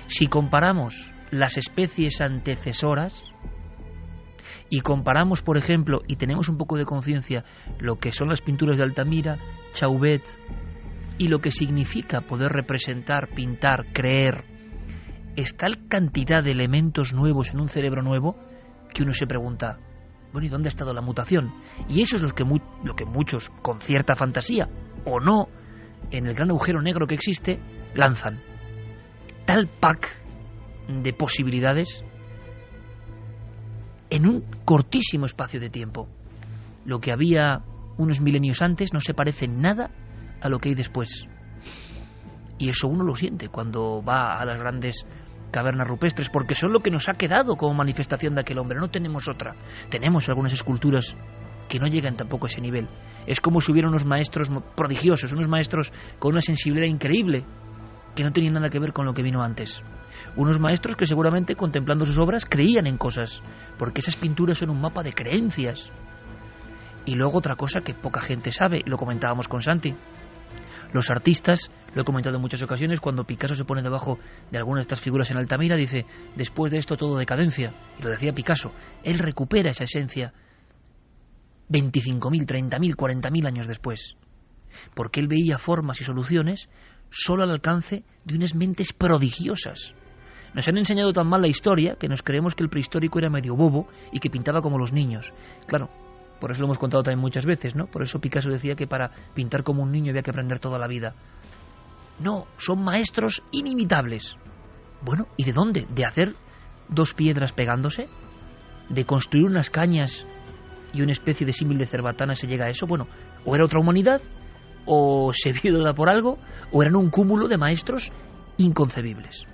Si comparamos las especies antecesoras y comparamos, por ejemplo, y tenemos un poco de conciencia, lo que son las pinturas de Altamira, Chauvet, y lo que significa poder representar, pintar, creer, es tal cantidad de elementos nuevos en un cerebro nuevo que uno se pregunta, bueno, ¿y dónde ha estado la mutación? Y eso es lo que muchos, con cierta fantasía o no, en el gran agujero negro que existe, lanzan. Tal pack de posibilidades en un cortísimo espacio de tiempo. Lo que había unos milenios antes no se parece en nada a lo que hay después. Y eso uno lo siente cuando va a las grandes cavernas rupestres, porque son lo que nos ha quedado como manifestación de aquel hombre. No tenemos otra. Tenemos algunas esculturas que no llegan tampoco a ese nivel. Es como si hubiera unos maestros prodigiosos, unos maestros con una sensibilidad increíble, que no tenían nada que ver con lo que vino antes. Unos maestros que seguramente, contemplando sus obras, creían en cosas, porque esas pinturas son un mapa de creencias. Y luego otra cosa que poca gente sabe, lo comentábamos con Santi. Los artistas, lo he comentado en muchas ocasiones, cuando Picasso se pone debajo de alguna de estas figuras en Altamira, dice, después de esto todo decadencia. Y lo decía Picasso, él recupera esa esencia 25.000, 30.000, 40.000 años después. Porque él veía formas y soluciones solo al alcance de unas mentes prodigiosas. Nos han enseñado tan mal la historia que nos creemos que el prehistórico era medio bobo y que pintaba como los niños. Claro, por eso lo hemos contado también muchas veces, ¿no? Por eso Picasso decía que para pintar como un niño había que aprender toda la vida. No, son maestros inimitables. Bueno, ¿y de dónde? ¿De hacer dos piedras pegándose? ¿De construir unas cañas y una especie de símil de cerbatana se llega a eso? Bueno, o era otra humanidad, o se vio dada por algo, o eran un cúmulo de maestros inconcebibles.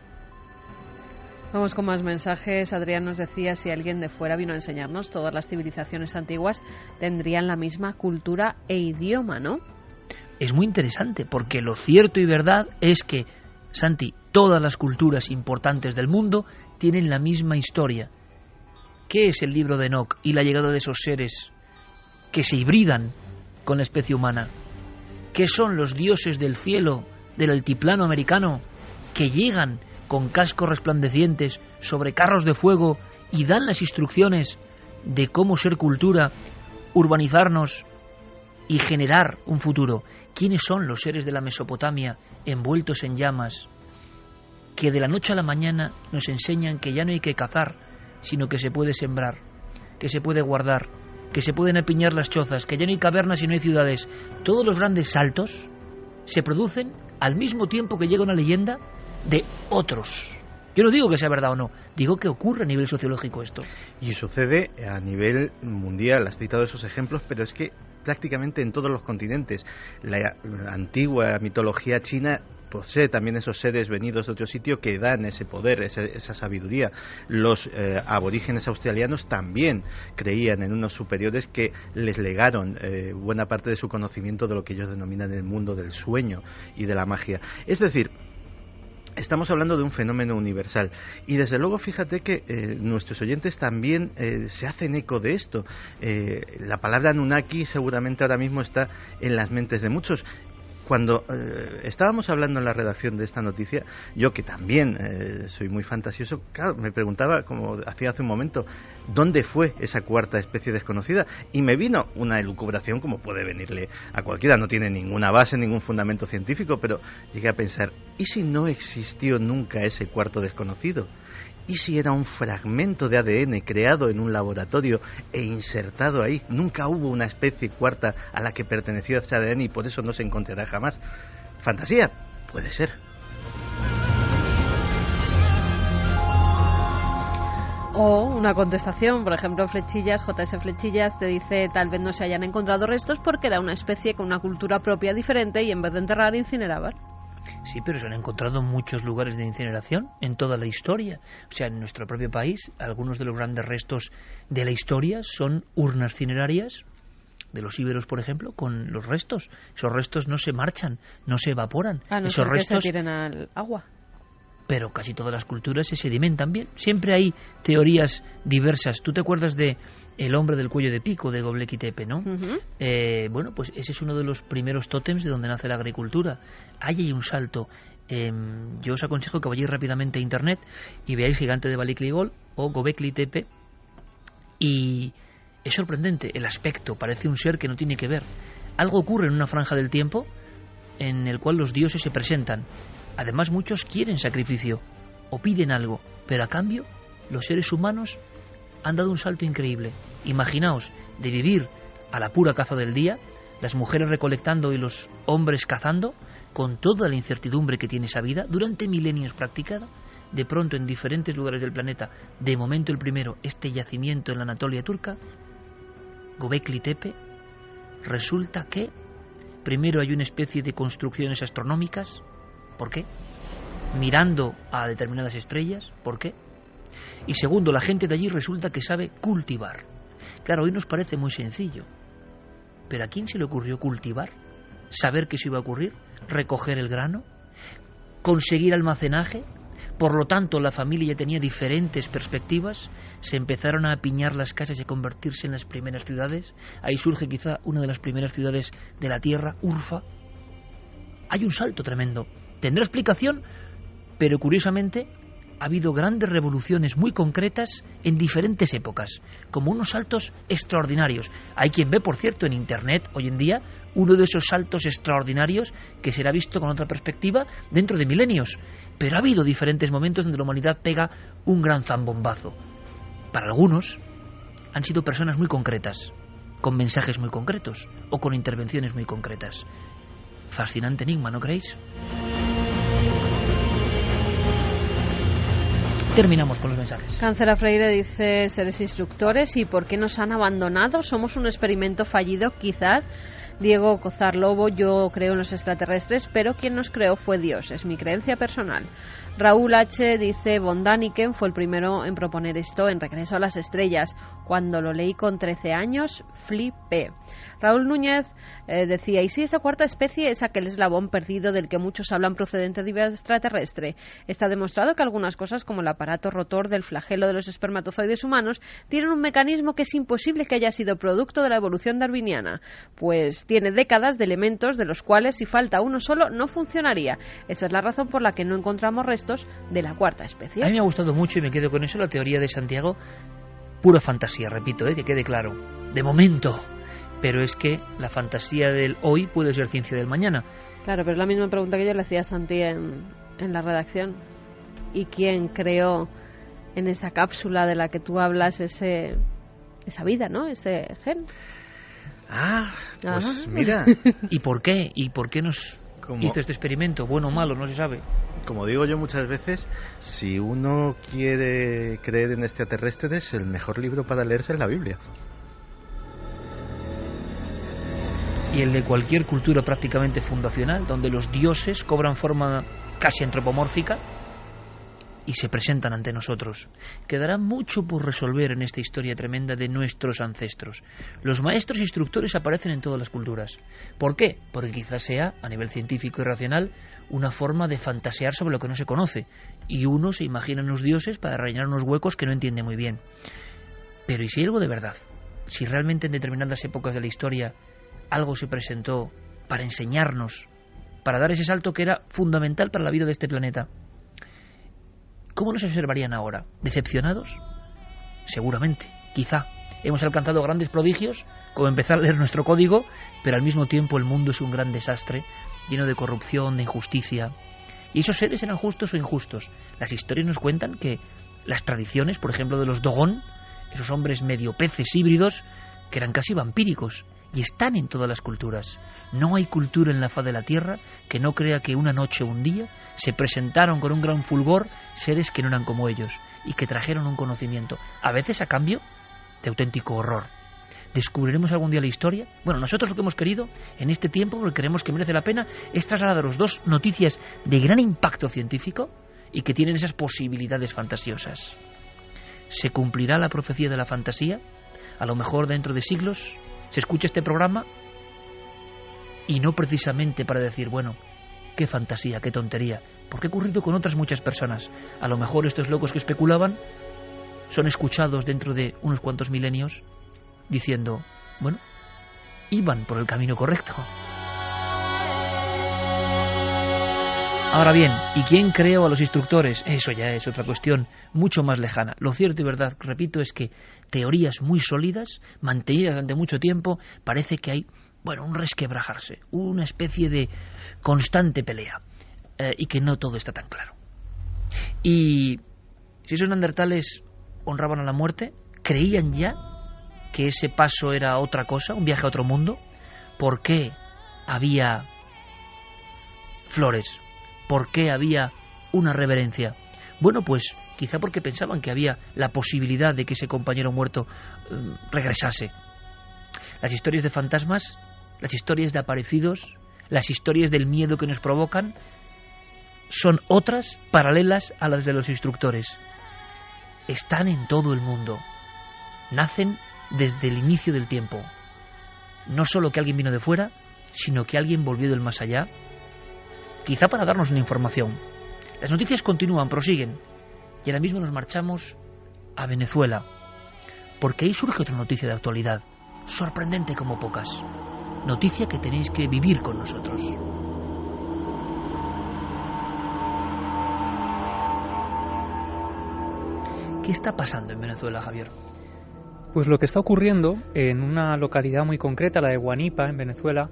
Vamos con más mensajes. Adrián nos decía, si alguien de fuera vino a enseñarnos, todas las civilizaciones antiguas tendrían la misma cultura e idioma, ¿no? Es muy interesante, porque lo cierto y verdad es que, Santi, todas las culturas importantes del mundo tienen la misma historia. ¿Qué es el libro de Enoc y la llegada de esos seres que se hibridan con la especie humana? ¿Qué son los dioses del cielo, del altiplano americano, que llegan con cascos resplandecientes sobre carros de fuego y dan las instrucciones de cómo ser cultura, urbanizarnos y generar un futuro? ¿Quiénes son los seres de la Mesopotamia envueltos en llamas, que de la noche a la mañana nos enseñan que ya no hay que cazar, sino que se puede sembrar, que se puede guardar, que se pueden apiñar las chozas, que ya no hay cavernas y no hay ciudades? Todos los grandes saltos se producen al mismo tiempo que llega una leyenda de otros. Yo no digo que sea verdad o no, digo que ocurre a nivel sociológico esto. Y sucede a nivel mundial. Has citado esos ejemplos, pero es que prácticamente en todos los continentes. La antigua mitología china posee también esos seres venidos de otro sitio que dan ese poder, esa sabiduría. Los aborígenes australianos también creían en unos superiores que les legaron buena parte de su conocimiento de lo que ellos denominan el mundo del sueño y de la magia. Es decir, estamos hablando de un fenómeno universal y desde luego fíjate que nuestros oyentes también se hacen eco de esto. La palabra Anunnaki seguramente ahora mismo está en las mentes de muchos. Cuando estábamos hablando en la redacción de esta noticia, yo que también soy muy fantasioso, claro, me preguntaba, como hacía hace un momento, ¿dónde fue esa cuarta especie desconocida? Y me vino una elucubración como puede venirle a cualquiera, no tiene ninguna base, ningún fundamento científico, pero llegué a pensar, ¿y si no existió nunca ese cuarto desconocido? ¿Y si era un fragmento de ADN creado en un laboratorio e insertado ahí? Nunca hubo una especie cuarta a la que perteneció ese ADN y por eso no se encontrará jamás. ¿Fantasía? Puede ser. O una contestación, por ejemplo, Flechillas, JS Flechillas, te dice tal vez no se hayan encontrado restos porque era una especie con una cultura propia diferente y en vez de enterrar incineraban. Sí, pero se han encontrado muchos lugares de incineración en toda la historia. O sea, en nuestro propio país, algunos de los grandes restos de la historia son urnas cinerarias de los íberos, por ejemplo, con los restos. Esos restos no se marchan, no se evaporan. No esos restos se tiren al agua. Pero casi todas las culturas se sedimentan bien. Siempre hay teorías diversas. ¿Tú te acuerdas de el hombre del cuello de pico de Göbekli Tepe, no? Uh-huh. Bueno, pues ese es uno de los primeros tótems de donde nace la agricultura. Ahí hay un salto. Yo os aconsejo que vayáis rápidamente a internet y veáis Gigante de Balikligol o Göbekli Tepe. Y es sorprendente el aspecto. Parece un ser que no tiene que ver. Algo ocurre en una franja del tiempo en el cual los dioses se presentan. Además, muchos quieren sacrificio o piden algo, pero a cambio los seres humanos han dado un salto increíble. Imaginaos de vivir a la pura caza del día, las mujeres recolectando y los hombres cazando, con toda la incertidumbre que tiene esa vida, durante milenios practicada, de pronto en diferentes lugares del planeta, de momento el primero, este yacimiento en la Anatolia turca, Göbekli Tepe, resulta que primero hay una especie de construcciones astronómicas. ¿Por qué? Mirando a determinadas estrellas. ¿Por qué? Y segundo, la gente de allí resulta que sabe cultivar. Claro, hoy nos parece muy sencillo. ¿Pero a quién se le ocurrió cultivar? ¿Saber que eso iba a ocurrir? ¿Recoger el grano? ¿Conseguir almacenaje? Por lo tanto, la familia ya tenía diferentes perspectivas. Se empezaron a apiñar las casas y a convertirse en las primeras ciudades. Ahí surge quizá una de las primeras ciudades de la Tierra, Urfa. Hay un salto tremendo. Tendrá explicación, pero curiosamente ha habido grandes revoluciones muy concretas en diferentes épocas, como unos saltos extraordinarios. Hay quien ve, por cierto, en Internet hoy en día uno de esos saltos extraordinarios que será visto con otra perspectiva dentro de milenios. Pero ha habido diferentes momentos donde la humanidad pega un gran zambombazo. Para algunos han sido personas muy concretas, con mensajes muy concretos o con intervenciones muy concretas. Fascinante enigma, ¿no creéis? Terminamos con los mensajes. Cáncera Freire dice, seres instructores, ¿y por qué nos han abandonado? Somos un experimento fallido, quizás Diego Cozar Lobo, yo creo en los extraterrestres, pero quien nos creó fue Dios, es mi creencia personal. Raúl H. dice, von Däniken fue el primero en proponer esto en Regreso a las Estrellas. Cuando lo leí con 13 años, flipé. Raúl Núñez decía, ¿y si esa cuarta especie es aquel eslabón perdido del que muchos hablan procedente de vida extraterrestre? Está demostrado que algunas cosas, como el aparato rotor del flagelo de los espermatozoides humanos, tienen un mecanismo que es imposible que haya sido producto de la evolución darwiniana, pues tiene décadas de elementos de los cuales, si falta uno solo, no funcionaría. Esa es la razón por la que no encontramos restos de la cuarta especie. A mí me ha gustado mucho, y me quedo con eso, la teoría de Santiago. Pura fantasía, repito, que quede claro. De momento. Pero es que la fantasía del hoy puede ser ciencia del mañana. Claro, pero es la misma pregunta que yo le hacía a Santi en la redacción. ¿Y quién creó en esa cápsula de la que tú hablas esa vida, ¿no? Ese gen. Pues mira. ¿Y por qué? ¿Y por qué nos hizo este experimento? Bueno o malo, no se sabe. Como digo yo muchas veces, si uno quiere creer en extraterrestres, el mejor libro para leerse es la Biblia. Y el de cualquier cultura prácticamente fundacional, donde los dioses cobran forma casi antropomórfica y se presentan ante nosotros. Quedará mucho por resolver en esta historia tremenda de nuestros ancestros. Los maestros instructores aparecen en todas las culturas. ¿Por qué? Porque quizás sea, a nivel científico y racional, una forma de fantasear sobre lo que no se conoce, y uno se imagina unos dioses para rellenar unos huecos que no entiende muy bien. Pero ¿y si hay algo de verdad? Si realmente en determinadas épocas de la historia algo se presentó para enseñarnos, para dar ese salto que era fundamental para la vida de este planeta, ¿cómo nos observarían ahora? ¿Decepcionados? Seguramente, quizá. Hemos alcanzado grandes prodigios, como empezar a leer nuestro código, pero al mismo tiempo el mundo es un gran desastre, lleno de corrupción, de injusticia. ¿Y esos seres eran justos o injustos? Las historias nos cuentan que las tradiciones, por ejemplo, de los Dogon, esos hombres medio peces híbridos, que eran casi vampíricos, y están en todas las culturas. No hay cultura en la faz de la Tierra que no crea que una noche o un día se presentaron con un gran fulgor seres que no eran como ellos y que trajeron un conocimiento, a veces a cambio de auténtico horror. ¿Descubriremos algún día la historia? Bueno, nosotros lo que hemos querido en este tiempo, porque creemos que merece la pena, es trasladaros dos noticias de gran impacto científico y que tienen esas posibilidades fantasiosas. ¿Se cumplirá la profecía de la fantasía? A lo mejor dentro de siglos se escucha este programa y no precisamente para decir, bueno, qué fantasía, qué tontería, porque ha ocurrido con otras muchas personas. A lo mejor estos locos que especulaban son escuchados dentro de unos cuantos milenios diciendo, bueno, iban por el camino correcto. Ahora bien, ¿y quién creó a los instructores? Eso ya es otra cuestión mucho más lejana. Lo cierto y verdad, repito, es que teorías muy sólidas, mantenidas durante mucho tiempo, parece que hay, un resquebrajarse, una especie de constante pelea, y que no todo está tan claro. Y si esos neandertales honraban a la muerte, creían ya que ese paso era otra cosa, un viaje a otro mundo. ¿Por qué había flores? ¿Por qué había una reverencia? Bueno, pues quizá porque pensaban que había la posibilidad de que ese compañero muerto regresase. Las historias de fantasmas, las historias de aparecidos, las historias del miedo que nos provocan, son otras paralelas a las de los instructores. Están en todo el mundo. Nacen desde el inicio del tiempo. No solo que alguien vino de fuera, sino que alguien volvió del más allá, quizá para darnos una información. Las noticias continúan, prosiguen, y ahora mismo nos marchamos a Venezuela, porque ahí surge otra noticia de actualidad, sorprendente como pocas. Noticia que tenéis que vivir con nosotros. ¿Qué está pasando en Venezuela, Javier? Pues lo que está ocurriendo en una localidad muy concreta, la de Guanipa, en Venezuela,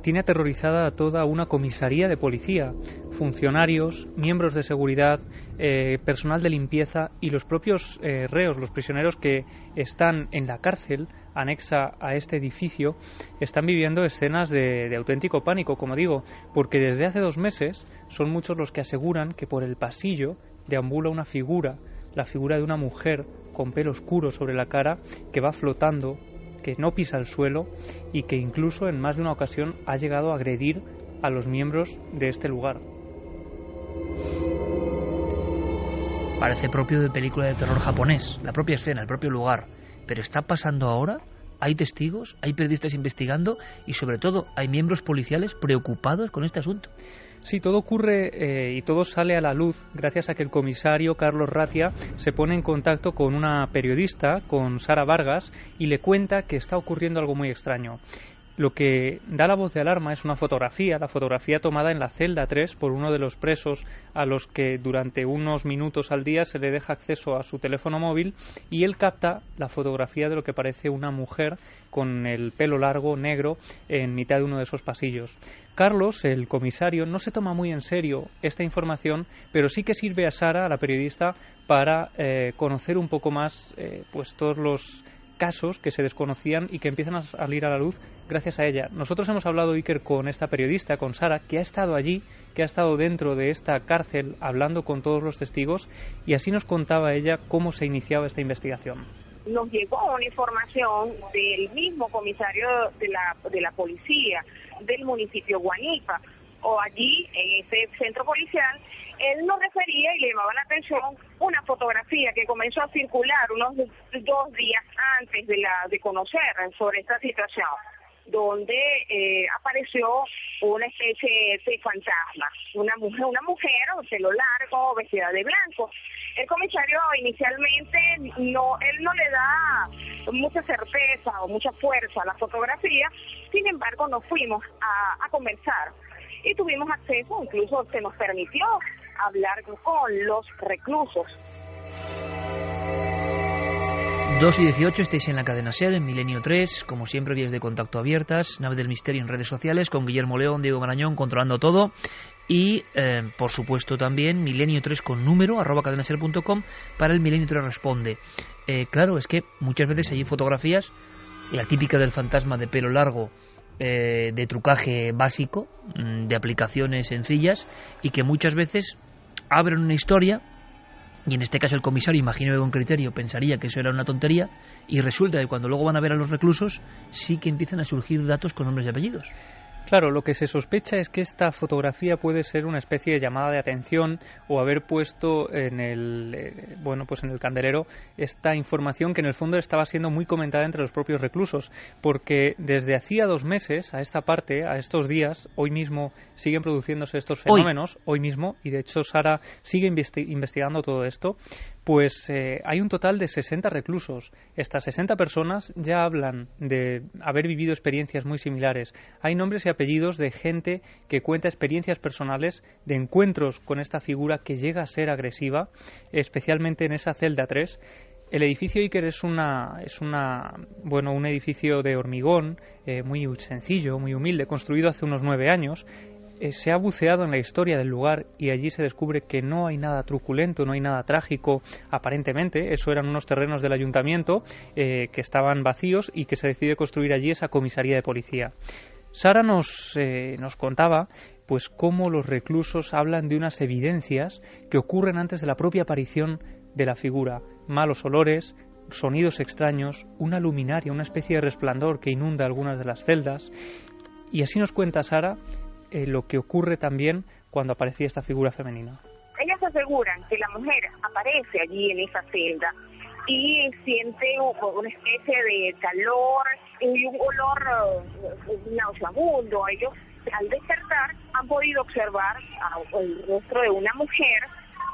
tiene aterrorizada a toda una comisaría de policía, funcionarios, miembros de seguridad, personal de limpieza y los propios reos, los prisioneros que están en la cárcel anexa a este edificio, están viviendo escenas de auténtico pánico, como digo, porque desde hace 2 meses son muchos los que aseguran que por el pasillo deambula una figura, la figura de una mujer con pelo oscuro sobre la cara que va flotando que no pisa el suelo y que incluso en más de una ocasión ha llegado a agredir a los miembros de este lugar. Parece propio de película de terror japonés, la propia escena, el propio lugar. Pero ¿está pasando ahora? ¿Hay testigos? ¿Hay periodistas investigando? Y sobre todo, ¿hay miembros policiales preocupados con este asunto? Sí, todo ocurre y todo sale a la luz gracias a que el comisario Carlos Ratia se pone en contacto con una periodista, con Sara Vargas, y le cuenta que está ocurriendo algo muy extraño. Lo que da la voz de alarma es una fotografía, la fotografía tomada en la celda 3 por uno de los presos a los que durante unos minutos al día se le deja acceso a su teléfono móvil, y él capta la fotografía de lo que parece una mujer con el pelo largo, negro, en mitad de uno de esos pasillos. Carlos, el comisario, no se toma muy en serio esta información, pero sí que sirve a Sara, a la periodista, para conocer un poco más pues todos los casos que se desconocían y que empiezan a salir a la luz gracias a ella. Nosotros hemos hablado, Iker, con esta periodista, con Sara, que ha estado allí, que ha estado dentro de esta cárcel hablando con todos los testigos, y así nos contaba ella cómo se iniciaba esta investigación. Nos llegó una información del mismo comisario de la policía del municipio Guanipa, o allí en ese centro policial. Él nos refería y le llamaba la atención una fotografía que comenzó a circular unos 2 días antes de conocer sobre esta situación, donde apareció una especie de fantasma, una mujer, pelo largo, vestida de blanco. El comisario inicialmente él no le da mucha certeza o mucha fuerza a la fotografía. Sin embargo, nos fuimos a conversar y tuvimos acceso, incluso se nos permitió hablar con los reclusos. 2:18, estáis en la cadena SER, en Milenio 3, como siempre, vías de contacto abiertas, Nave del Misterio en redes sociales, con Guillermo León, Diego Marañón, controlando todo, y, por supuesto, también Milenio 3 con número, @cadenaser.com, para el Milenio 3 Responde. Claro, es que muchas veces hay fotografías, la típica del fantasma de pelo largo, de trucaje básico, de aplicaciones sencillas, y que muchas veces abren una historia, y en este caso el comisario, imagino que con criterio, pensaría que eso era una tontería, y resulta que cuando luego van a ver a los reclusos sí que empiezan a surgir datos con nombres y apellidos. Claro, lo que se sospecha es que esta fotografía puede ser una especie de llamada de atención, o haber puesto en el en el candelero esta información que en el fondo estaba siendo muy comentada entre los propios reclusos, porque desde hacía 2 meses a esta parte, a estos días, hoy mismo siguen produciéndose estos fenómenos, hoy mismo, y de hecho Sara sigue investigando todo esto. Pues hay un total de 60 reclusos. Estas 60 personas ya hablan de haber vivido experiencias muy similares. Hay nombres y apellidos de gente que cuenta experiencias personales de encuentros con esta figura que llega a ser agresiva, especialmente en esa celda 3. El edificio Iker es un edificio de hormigón, muy sencillo, muy humilde, construido hace unos 9 años. Se ha buceado en la historia del lugar y allí se descubre que no hay nada truculento, no hay nada trágico aparentemente. Eso eran unos terrenos del ayuntamiento que estaban vacíos y que se decide construir allí esa comisaría de policía. Sara nos contaba pues cómo los reclusos hablan de unas evidencias que ocurren antes de la propia aparición de la figura: malos olores, sonidos extraños, una luminaria, una especie de resplandor que inunda algunas de las celdas. Y así nos cuenta Sara lo que ocurre también cuando aparecía esta figura femenina. Ellas aseguran que la mujer aparece allí en esa celda y siente una especie de calor y un olor nauseabundo. Ellos, al despertar, han podido observar el rostro de una mujer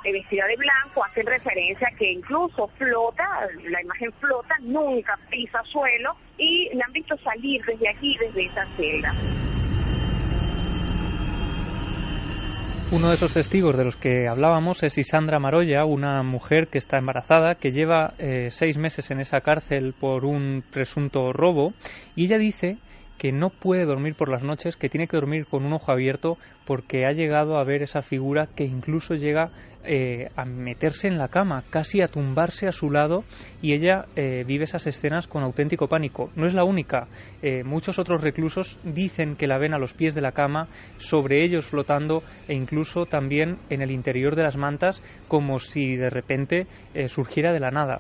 vestida de blanco. Hacen referencia a que incluso flota, la imagen flota, nunca pisa suelo, y la han visto salir desde aquí, desde esa celda. Uno de esos testigos de los que hablábamos es Isandra Maroya, una mujer que está embarazada, que lleva 6 meses en esa cárcel por un presunto robo, y ella dice que no puede dormir por las noches, que tiene que dormir con un ojo abierto porque ha llegado a ver esa figura que incluso llega a meterse en la cama, casi a tumbarse a su lado, y ella vive esas escenas con auténtico pánico. No es la única, muchos otros reclusos dicen que la ven a los pies de la cama, sobre ellos flotando, e incluso también en el interior de las mantas, como si de repente surgiera de la nada.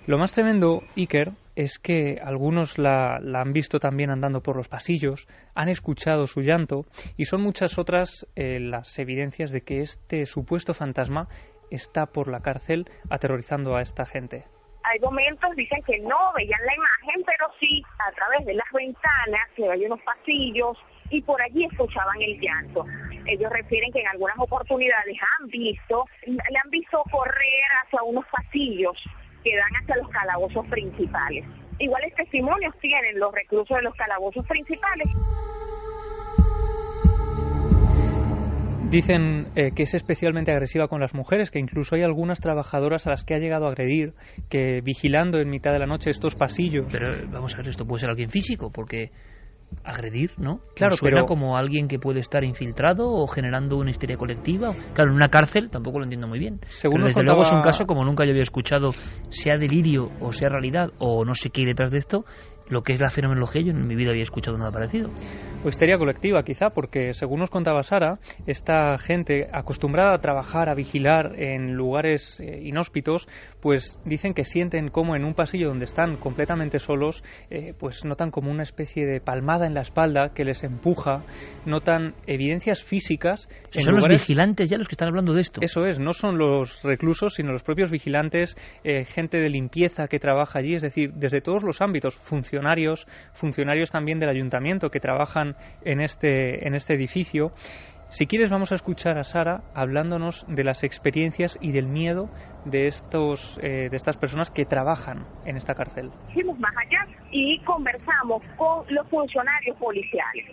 Lo más tremendo, Iker, es que algunos la han visto también andando por los pasillos, han escuchado su llanto y son muchas otras las evidencias de que este supuesto fantasma está por la cárcel aterrorizando a esta gente. Hay momentos, dicen que no veían la imagen, pero sí a través de las ventanas, que hay unos pasillos, y por allí escuchaban el llanto. Ellos refieren que en algunas oportunidades le han visto correr hacia unos pasillos que dan hacia los calabozos principales. Iguales testimonios tienen los reclusos de los calabozos principales. Dicen que es especialmente agresiva con las mujeres, que incluso hay algunas trabajadoras a las que ha llegado a agredir, que vigilando en mitad de la noche estos pasillos... Pero vamos a ver, esto puede ser alguien físico, porque agredir, ¿no? Claro, suena pero como alguien que puede estar infiltrado o generando una histeria colectiva. Claro, en una cárcel tampoco lo entiendo muy bien. Pero desde luego es un caso como nunca yo había escuchado, sea delirio o sea realidad o no sé qué hay detrás de esto. Lo que es la fenomenología, yo en mi vida había escuchado nada parecido. O histeria colectiva, quizá, porque según nos contaba Sara, esta gente acostumbrada a trabajar, a vigilar en lugares inhóspitos, pues dicen que sienten como en un pasillo donde están completamente solos, pues notan como una especie de palmada en la espalda que les empuja, notan evidencias físicas. Son lugares... los vigilantes ya los que están hablando de esto. Eso es, no son los reclusos, sino los propios vigilantes, gente de limpieza que trabaja allí, es decir, desde todos los ámbitos, funcionarios también del ayuntamiento que trabajan en este edificio. Si quieres vamos a escuchar a Sara hablándonos de las experiencias y del miedo de estas personas que trabajan en esta cárcel. Fuimos más allá y conversamos con los funcionarios policiales.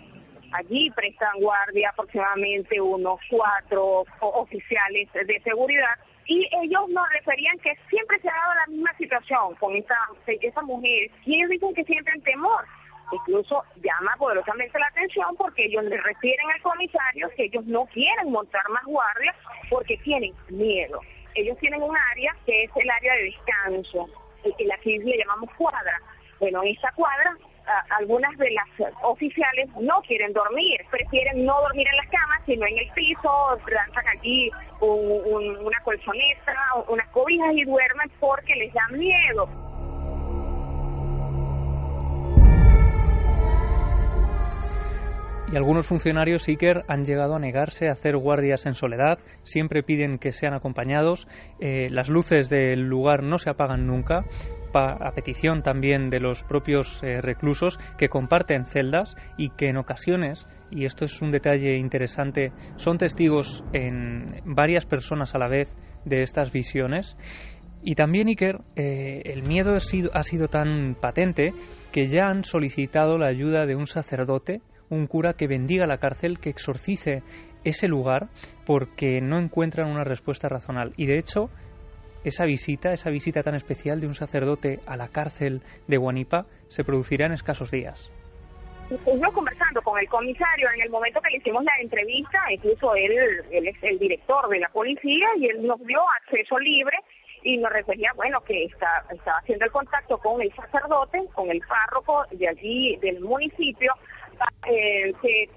Allí prestan guardia aproximadamente unos 4 oficiales de seguridad. Y ellos nos referían que siempre se ha dado la misma situación con esa mujer. Y ellos dicen que sienten temor. Incluso llama poderosamente la atención porque ellos le refieren al comisario que ellos no quieren montar más guardias porque tienen miedo. Ellos tienen un área que es el área de descanso, que aquí le llamamos cuadra. Bueno, en esta cuadra algunas de las oficiales no quieren dormir, prefieren no dormir en las camas, sino en el piso, lanzan aquí una colchoneta, unas cobijas y duermen porque les da miedo. Y algunos funcionarios, Iker, han llegado a negarse a hacer guardias en soledad, siempre piden que sean acompañados, las luces del lugar no se apagan nunca, a petición también de los propios reclusos que comparten celdas y que en ocasiones, y esto es un detalle interesante, son testigos en varias personas a la vez de estas visiones. Y también, Iker, el miedo ha sido tan patente que ya han solicitado la ayuda de un sacerdote, un cura que bendiga la cárcel, que exorcice ese lugar porque no encuentran una respuesta razonable. Y de hecho, esa visita tan especial de un sacerdote a la cárcel de Guanipa se producirá en escasos días. Estuvimos conversando con el comisario en el momento que le hicimos la entrevista, incluso él es el director de la policía y él nos dio acceso libre y nos refería, bueno, que estaba haciendo el contacto con el sacerdote, con el párroco de allí del municipio, que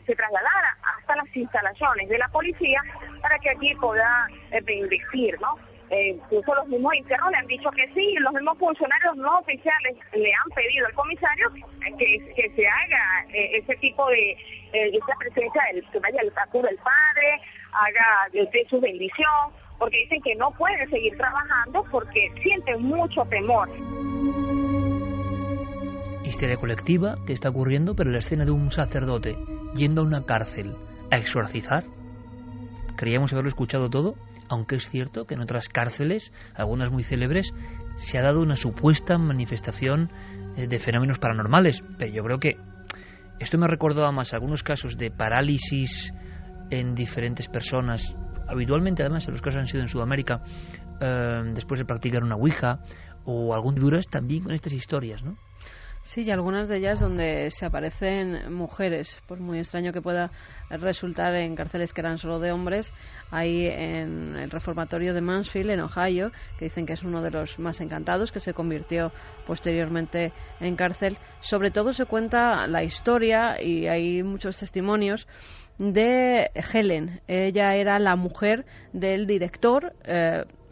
se trasladara hasta las instalaciones de la policía para que aquí pueda bendecir, ¿no? Incluso los mismos internos le han dicho que sí, los mismos funcionarios no oficiales le han pedido al comisario que se haga ese tipo de esa presencia que vaya al acude del padre, haga de su bendición, porque dicen que no pueden seguir trabajando porque sienten mucho temor. Histeria colectiva que está ocurriendo, pero la escena de un sacerdote yendo a una cárcel a exorcizar. Creíamos haberlo escuchado todo, aunque es cierto que en otras cárceles, algunas muy célebres, se ha dado una supuesta manifestación de fenómenos paranormales. Pero yo creo que esto me recordaba más algunos casos de parálisis en diferentes personas. Habitualmente, además, los casos han sido en Sudamérica, después de practicar una ouija, o algún duras también con estas historias, ¿no? Sí, y algunas de ellas donde se aparecen mujeres, por muy extraño que pueda resultar en cárceles que eran solo de hombres. Hay en el reformatorio de Mansfield, en Ohio, que dicen que es uno de los más encantados, que se convirtió posteriormente en cárcel. Sobre todo se cuenta la historia, y hay muchos testimonios, de Helen. Ella era la mujer del director,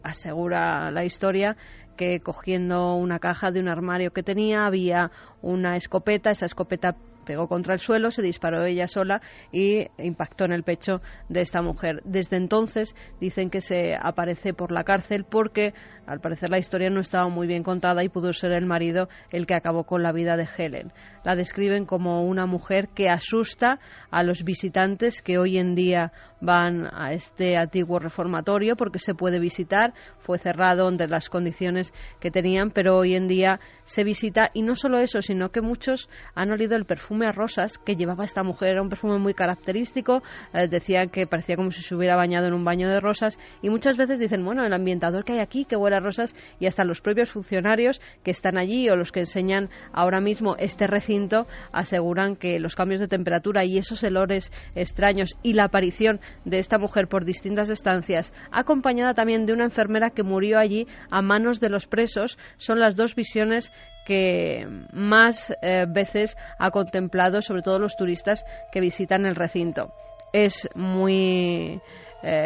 asegura la historia, que cogiendo una caja de un armario que tenía había una escopeta. Esa escopeta pegó contra el suelo, se disparó ella sola y impactó en el pecho de esta mujer. Desde entonces dicen que se aparece por la cárcel porque al parecer la historia no estaba muy bien contada y pudo ser el marido el que acabó con la vida de Helen. La describen como una mujer que asusta a los visitantes que hoy en día van a este antiguo reformatorio porque se puede visitar. Fue cerrado entre las condiciones que tenían, pero hoy en día se visita, y no solo eso, sino que muchos han olido el perfume a rosas que llevaba esta mujer. Era un perfume muy característico, decían que parecía como si se hubiera bañado en un baño de rosas, y muchas veces dicen, bueno, el ambientador que hay aquí, que huele a rosas, y hasta los propios funcionarios que están allí o los que enseñan ahora mismo este recinto aseguran que los cambios de temperatura y esos olores extraños y la aparición de esta mujer por distintas estancias, acompañada también de una enfermera que murió allí a manos de los presos, son las dos visiones que más veces ha contemplado, sobre todo los turistas que visitan el recinto. Es muy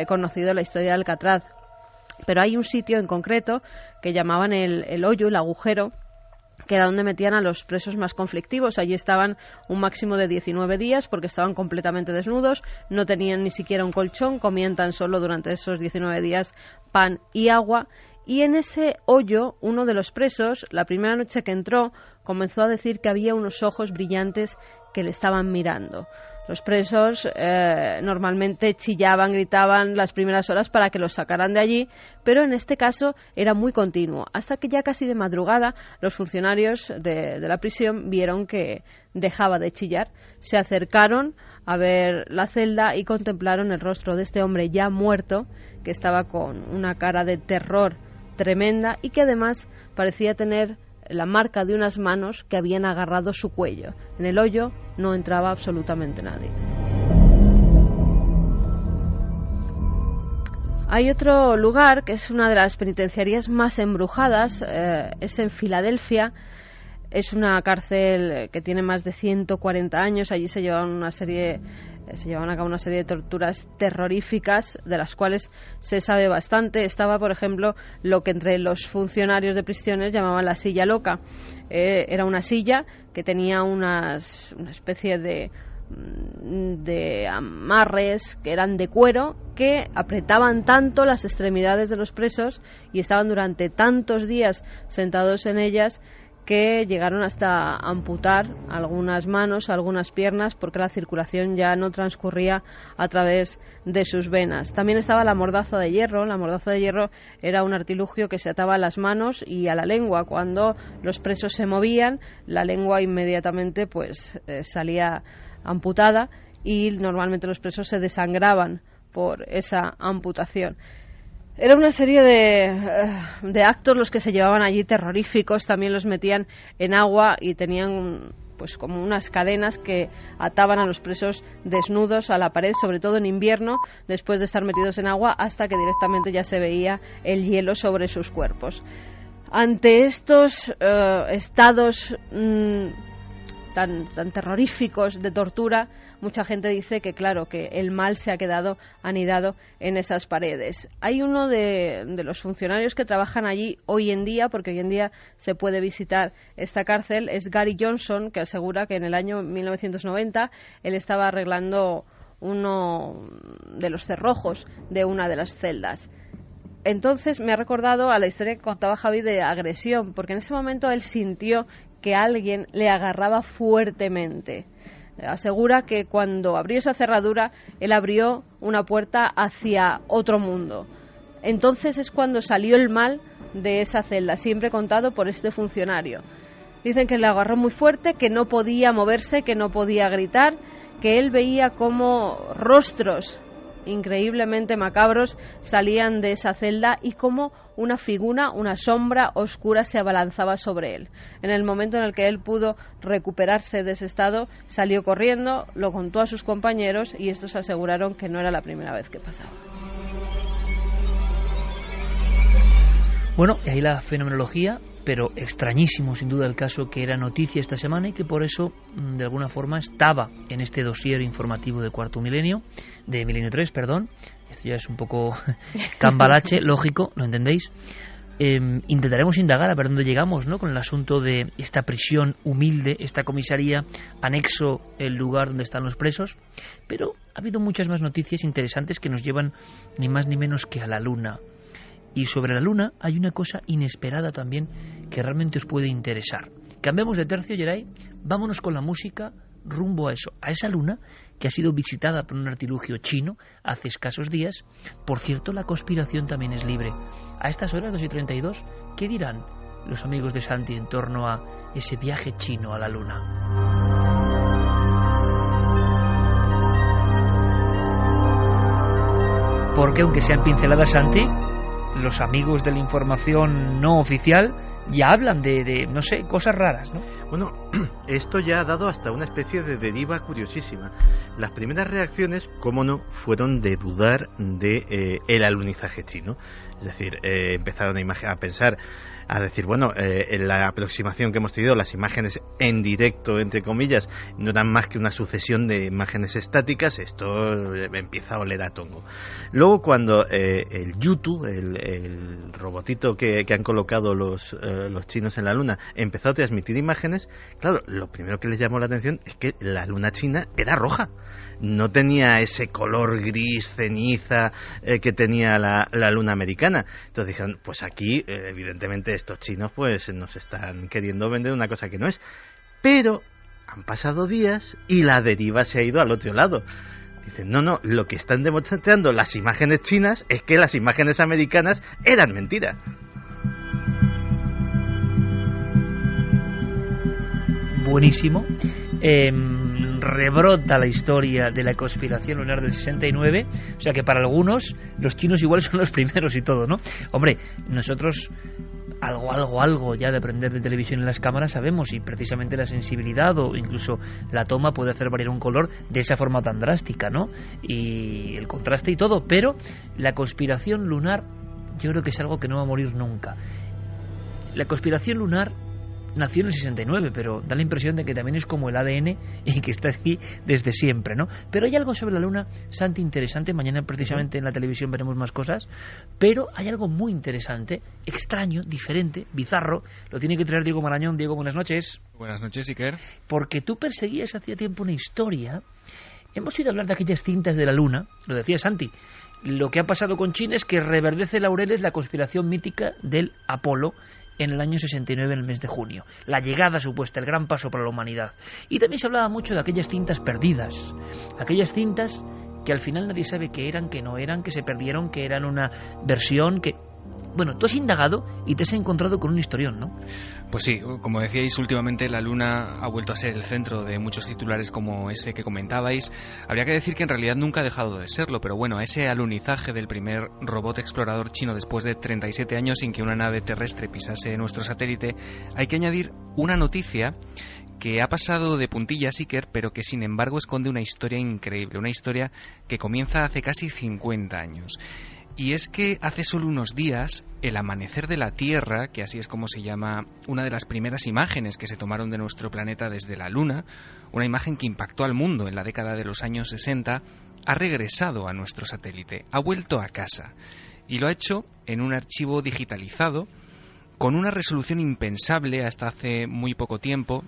conocido la historia de Alcatraz, pero hay un sitio en concreto que llamaban el hoyo, el agujero, que era donde metían a los presos más conflictivos. Allí estaban un máximo de 19 días porque estaban completamente desnudos, no tenían ni siquiera un colchón, comían tan solo durante esos 19 días pan y agua. Y en ese hoyo, uno de los presos, la primera noche que entró, comenzó a decir que había unos ojos brillantes que le estaban mirando. Los presos normalmente chillaban, gritaban las primeras horas para que los sacaran de allí, pero en este caso era muy continuo. Hasta que ya casi de madrugada los funcionarios de la prisión vieron que dejaba de chillar. Se acercaron a ver la celda y contemplaron el rostro de este hombre ya muerto, que estaba con una cara de terror tremenda y que además parecía tener la marca de unas manos que habían agarrado su cuello. En el hoyo no entraba absolutamente nadie. Hay otro lugar que es una de las penitenciarías más embrujadas, es en Filadelfia. Es una cárcel que tiene más de 140 años. Allí se llevaban a cabo una serie de torturas terroríficas, de las cuales se sabe bastante. Estaba, por ejemplo, lo que entre los funcionarios de prisiones llamaban la silla loca. Era una silla que tenía una especie de amarres que eran de cuero, que apretaban tanto las extremidades de los presos y estaban durante tantos días sentados en ellas que llegaron hasta amputar algunas manos, algunas piernas, porque la circulación ya no transcurría a través de sus venas. También estaba la mordaza de hierro. La mordaza de hierro era un artilugio que se ataba a las manos y a la lengua. Cuando los presos se movían, la lengua inmediatamente salía amputada y normalmente los presos se desangraban por esa amputación. Era una serie de actos los que se llevaban allí terroríficos. También los metían en agua y tenían como unas cadenas que ataban a los presos desnudos a la pared, sobre todo en invierno, después de estar metidos en agua, hasta que directamente ya se veía el hielo sobre sus cuerpos. Ante estos estados tan terroríficos de tortura, mucha gente dice que claro, que el mal se ha quedado anidado en esas paredes. Hay uno de los funcionarios que trabajan allí hoy en día, porque hoy en día se puede visitar esta cárcel, es Gary Johnson, que asegura que en el año 1990 él estaba arreglando uno de los cerrojos de una de las celdas. Entonces me ha recordado a la historia que contaba Javi de agresión, porque en ese momento él sintió que alguien le agarraba fuertemente. Asegura que cuando abrió esa cerradura, él abrió una puerta hacia otro mundo. Entonces es cuando salió el mal de esa celda, siempre contado por este funcionario. Dicen que le agarró muy fuerte, que no podía moverse, que no podía gritar, que él veía como rostros increíblemente macabros salían de esa celda y como una figura, una sombra oscura se abalanzaba sobre él. En el momento en el que él pudo recuperarse de ese estado, salió corriendo, lo contó a sus compañeros y estos aseguraron que no era la primera vez que pasaba. Bueno, y ahí la fenomenología, pero extrañísimo sin duda el caso que era noticia esta semana y que por eso de alguna forma estaba en este dossier informativo de Milenio 3, perdón. Esto ya es un poco cambalache, lógico, ¿lo entendéis? intentaremos indagar a ver dónde llegamos, ¿no?, con el asunto de esta prisión humilde, esta comisaría anexo el lugar donde están los presos, pero ha habido muchas más noticias interesantes que nos llevan ni más ni menos que a la Luna. Y sobre la Luna hay una cosa inesperada también que realmente os puede interesar. Cambiamos de tercio, Geray, vámonos con la música rumbo a eso, a esa Luna que ha sido visitada por un artilugio chino hace escasos días. Por cierto, la conspiración también es libre. A estas horas, 2:32, ¿qué dirán los amigos de Santi en torno a ese viaje chino a la Luna? Porque aunque sean pinceladas, Santi, los amigos de la información no oficial ya hablan de no sé, cosas raras, ¿no? Bueno, esto ya ha dado hasta una especie de deriva curiosísima. Las primeras reacciones, cómo no, fueron de dudar de el alunizaje chino. Es decir, empezaron a pensar, a decir, bueno, en la aproximación que hemos tenido, las imágenes en directo, entre comillas, no eran más que una sucesión de imágenes estáticas. Esto empieza a oler a tongo. Luego, cuando el Yutu, el robotito que han colocado los chinos en la Luna, empezó a transmitir imágenes, claro, lo primero que les llamó la atención es que la Luna china era roja. No tenía ese color gris, ceniza que tenía la Luna americana. Entonces dijeron, pues aquí, evidentemente, estos chinos pues nos están queriendo vender una cosa que no es. Pero han pasado días y la deriva se ha ido al otro lado. Dicen, no, lo que están demostrando las imágenes chinas es que las imágenes americanas eran mentira. Buenísimo. Rebrota la historia de la conspiración lunar del 69, o sea que para algunos los chinos igual son los primeros y todo, ¿no? Hombre, nosotros algo ya de aprender de televisión en las cámaras sabemos, y precisamente la sensibilidad o incluso la toma puede hacer variar un color de esa forma tan drástica, ¿no? Y el contraste y todo, pero la conspiración lunar yo creo que es algo que no va a morir nunca. La conspiración lunar nació en el 69, pero da la impresión de que también es como el ADN y que está aquí desde siempre, ¿no? Pero hay algo sobre la Luna, Santi, interesante. Mañana precisamente en la televisión veremos más cosas, pero hay algo muy interesante, extraño, diferente, bizarro. Lo tiene que traer Diego Marañón. Diego, buenas noches. Buenas noches, Iker. Porque tú perseguías hacía tiempo una historia. Hemos oído hablar de aquellas cintas de la Luna, lo decía Santi. Lo que ha pasado con China es que reverdece laureles la conspiración mítica del Apolo en el año 69, en el mes de junio. La llegada supuesta, el gran paso para la humanidad. Y también se hablaba mucho de aquellas cintas perdidas. Aquellas cintas que al final nadie sabe qué eran, qué no eran, que se perdieron, que eran una versión, que... Bueno, tú has indagado y te has encontrado con un historión, ¿no? Pues sí, como decíais, últimamente la Luna ha vuelto a ser el centro de muchos titulares como ese que comentabais. Habría que decir que en realidad nunca ha dejado de serlo, pero bueno, ese alunizaje del primer robot explorador chino después de 37 años sin que una nave terrestre pisase nuestro satélite, hay que añadir una noticia que ha pasado de puntillas, Iker, pero que sin embargo esconde una historia increíble, una historia que comienza hace casi 50 años. Y es que hace solo unos días, el amanecer de la Tierra, que así es como se llama una de las primeras imágenes que se tomaron de nuestro planeta desde la Luna, una imagen que impactó al mundo en la década de los años 60, ha regresado a nuestro satélite, ha vuelto a casa. Y lo ha hecho en un archivo digitalizado, con una resolución impensable hasta hace muy poco tiempo,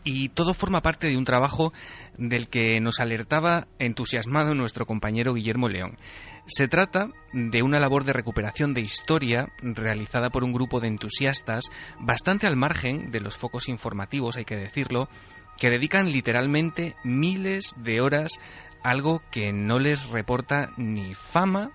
y todo forma parte de un trabajo del que nos alertaba entusiasmado nuestro compañero Guillermo León. Se trata de una labor de recuperación de historia realizada por un grupo de entusiastas bastante al margen de los focos informativos, hay que decirlo, que dedican literalmente miles de horas a algo que no les reporta ni fama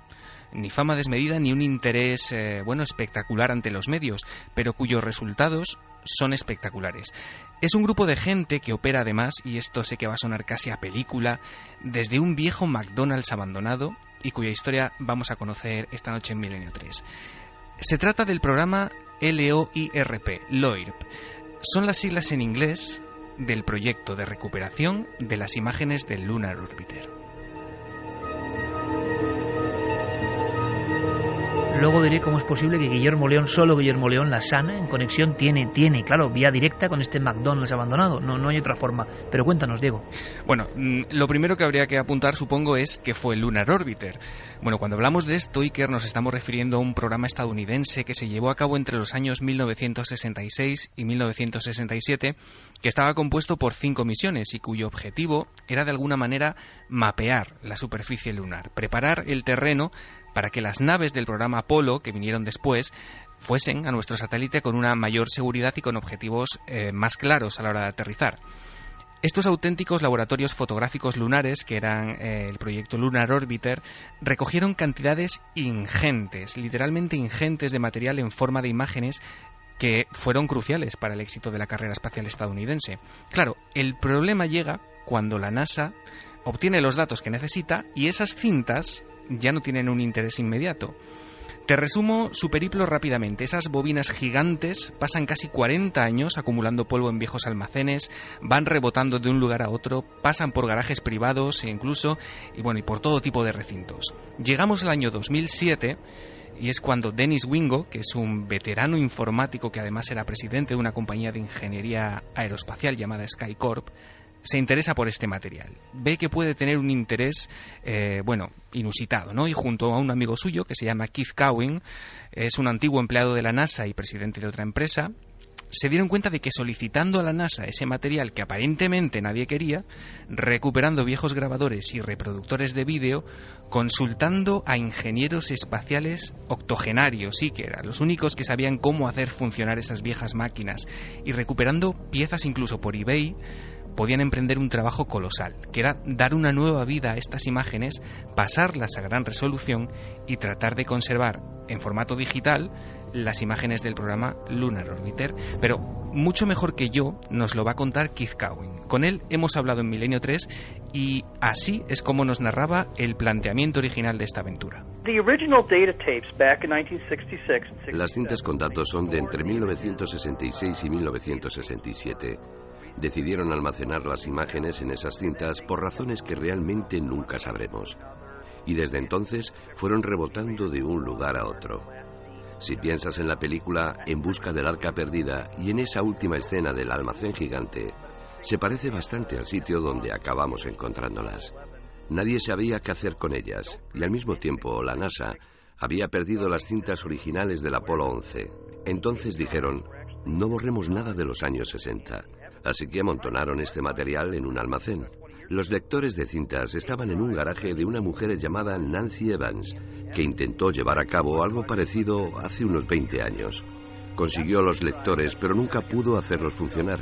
desmedida, ni un interés espectacular ante los medios, pero cuyos resultados son espectaculares. Es un grupo de gente que opera además, y esto sé que va a sonar casi a película, desde un viejo McDonald's abandonado y cuya historia vamos a conocer esta noche en Milenio 3. Se trata del programa LOIRP, LOIRP. Son las siglas en inglés del proyecto de recuperación de las imágenes del Lunar Orbiter. Luego diré cómo es posible que Guillermo León, solo Guillermo León, la sana, en conexión, tiene, claro, vía directa con este McDonald's abandonado. No hay otra forma. Pero cuéntanos, Diego. Bueno, lo primero que habría que apuntar, supongo, es que fue el Lunar Orbiter. Bueno, cuando hablamos de esto, Iker, nos estamos refiriendo a un programa estadounidense que se llevó a cabo entre los años 1966 y 1967, que estaba compuesto por 5 misiones y cuyo objetivo era de alguna manera mapear la superficie lunar, preparar el terreno para que las naves del programa Apolo, que vinieron después, fuesen a nuestro satélite con una mayor seguridad y con objetivos más claros a la hora de aterrizar. Estos auténticos laboratorios fotográficos lunares, que eran el proyecto Lunar Orbiter, recogieron cantidades ingentes, literalmente ingentes, de material en forma de imágenes que fueron cruciales para el éxito de la carrera espacial estadounidense. Claro, el problema llega cuando la NASA obtiene los datos que necesita y esas cintas ya no tienen un interés inmediato. Te resumo su periplo rápidamente. Esas bobinas gigantes pasan casi 40 años acumulando polvo en viejos almacenes, van rebotando de un lugar a otro, pasan por garajes privados e incluso, y por todo tipo de recintos. Llegamos al año 2007 y es cuando Dennis Wingo, que es un veterano informático que además era presidente de una compañía de ingeniería aeroespacial llamada SkyCorp, se interesa por este material. Ve que puede tener un interés, inusitado, ¿no? Y junto a un amigo suyo que se llama Keith Cowan, es un antiguo empleado de la NASA y presidente de otra empresa, se dieron cuenta de que solicitando a la NASA ese material que aparentemente nadie quería, recuperando viejos grabadores y reproductores de vídeo, consultando a ingenieros espaciales octogenarios, sí que eran los únicos que sabían cómo hacer funcionar esas viejas máquinas, y recuperando piezas incluso por eBay, podían emprender un trabajo colosal, que era dar una nueva vida a estas imágenes, pasarlas a gran resolución y tratar de conservar en formato digital las imágenes del programa Lunar Orbiter. Pero mucho mejor que yo nos lo va a contar Keith Cowan. Con él hemos hablado en Milenio 3 y así es como nos narraba el planteamiento original de esta aventura. Las cintas con datos son de entre 1966 y 1967. Decidieron almacenar las imágenes en esas cintas por razones que realmente nunca sabremos. Y desde entonces fueron rebotando de un lugar a otro. Si piensas en la película En busca del arca perdida y en esa última escena del almacén gigante, se parece bastante al sitio donde acabamos encontrándolas. Nadie sabía qué hacer con ellas y al mismo tiempo la NASA había perdido las cintas originales del Apolo 11. Entonces dijeron, no borremos nada de los años 60. Así que amontonaron este material en un almacén. Los lectores de cintas estaban en un garaje de una mujer llamada Nancy Evans, que intentó llevar a cabo algo parecido hace unos 20 años. Consiguió los lectores, pero nunca pudo hacerlos funcionar.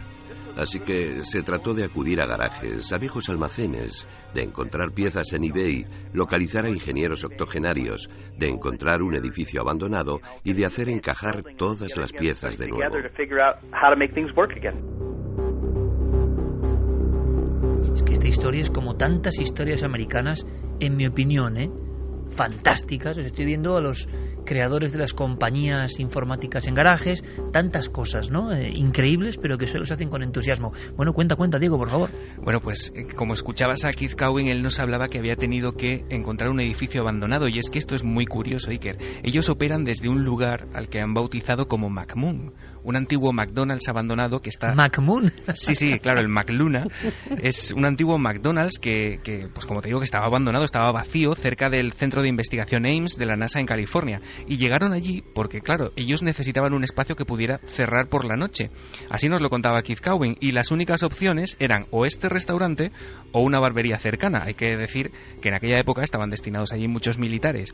Así que se trató de acudir a garajes, a viejos almacenes, de encontrar piezas en eBay, localizar a ingenieros octogenarios, de encontrar un edificio abandonado y de hacer encajar todas las piezas de nuevo. Esta historia es como tantas historias americanas, en mi opinión, fantásticas. Estoy viendo a los creadores de las compañías informáticas en garajes, tantas cosas, ¿no? Increíbles, pero que solo se hacen con entusiasmo. Bueno, cuenta, Diego, por favor. Bueno, pues como escuchabas a Keith Cowan, él nos hablaba que había tenido que encontrar un edificio abandonado, y es que esto es muy curioso, Iker. Ellos operan desde un lugar al que han bautizado como McMoon, un antiguo McDonald's abandonado que está... ¿McMoon? Sí, claro, el McLuna. Es un antiguo McDonald's que, pues como te digo, que estaba abandonado, estaba vacío, cerca del Centro de Investigación Ames de la NASA en California. Y llegaron allí porque, claro, ellos necesitaban un espacio que pudiera cerrar por la noche. Así nos lo contaba Keith Cowan. Y las únicas opciones eran o este restaurante o una barbería cercana. Hay que decir que en aquella época estaban destinados allí muchos militares.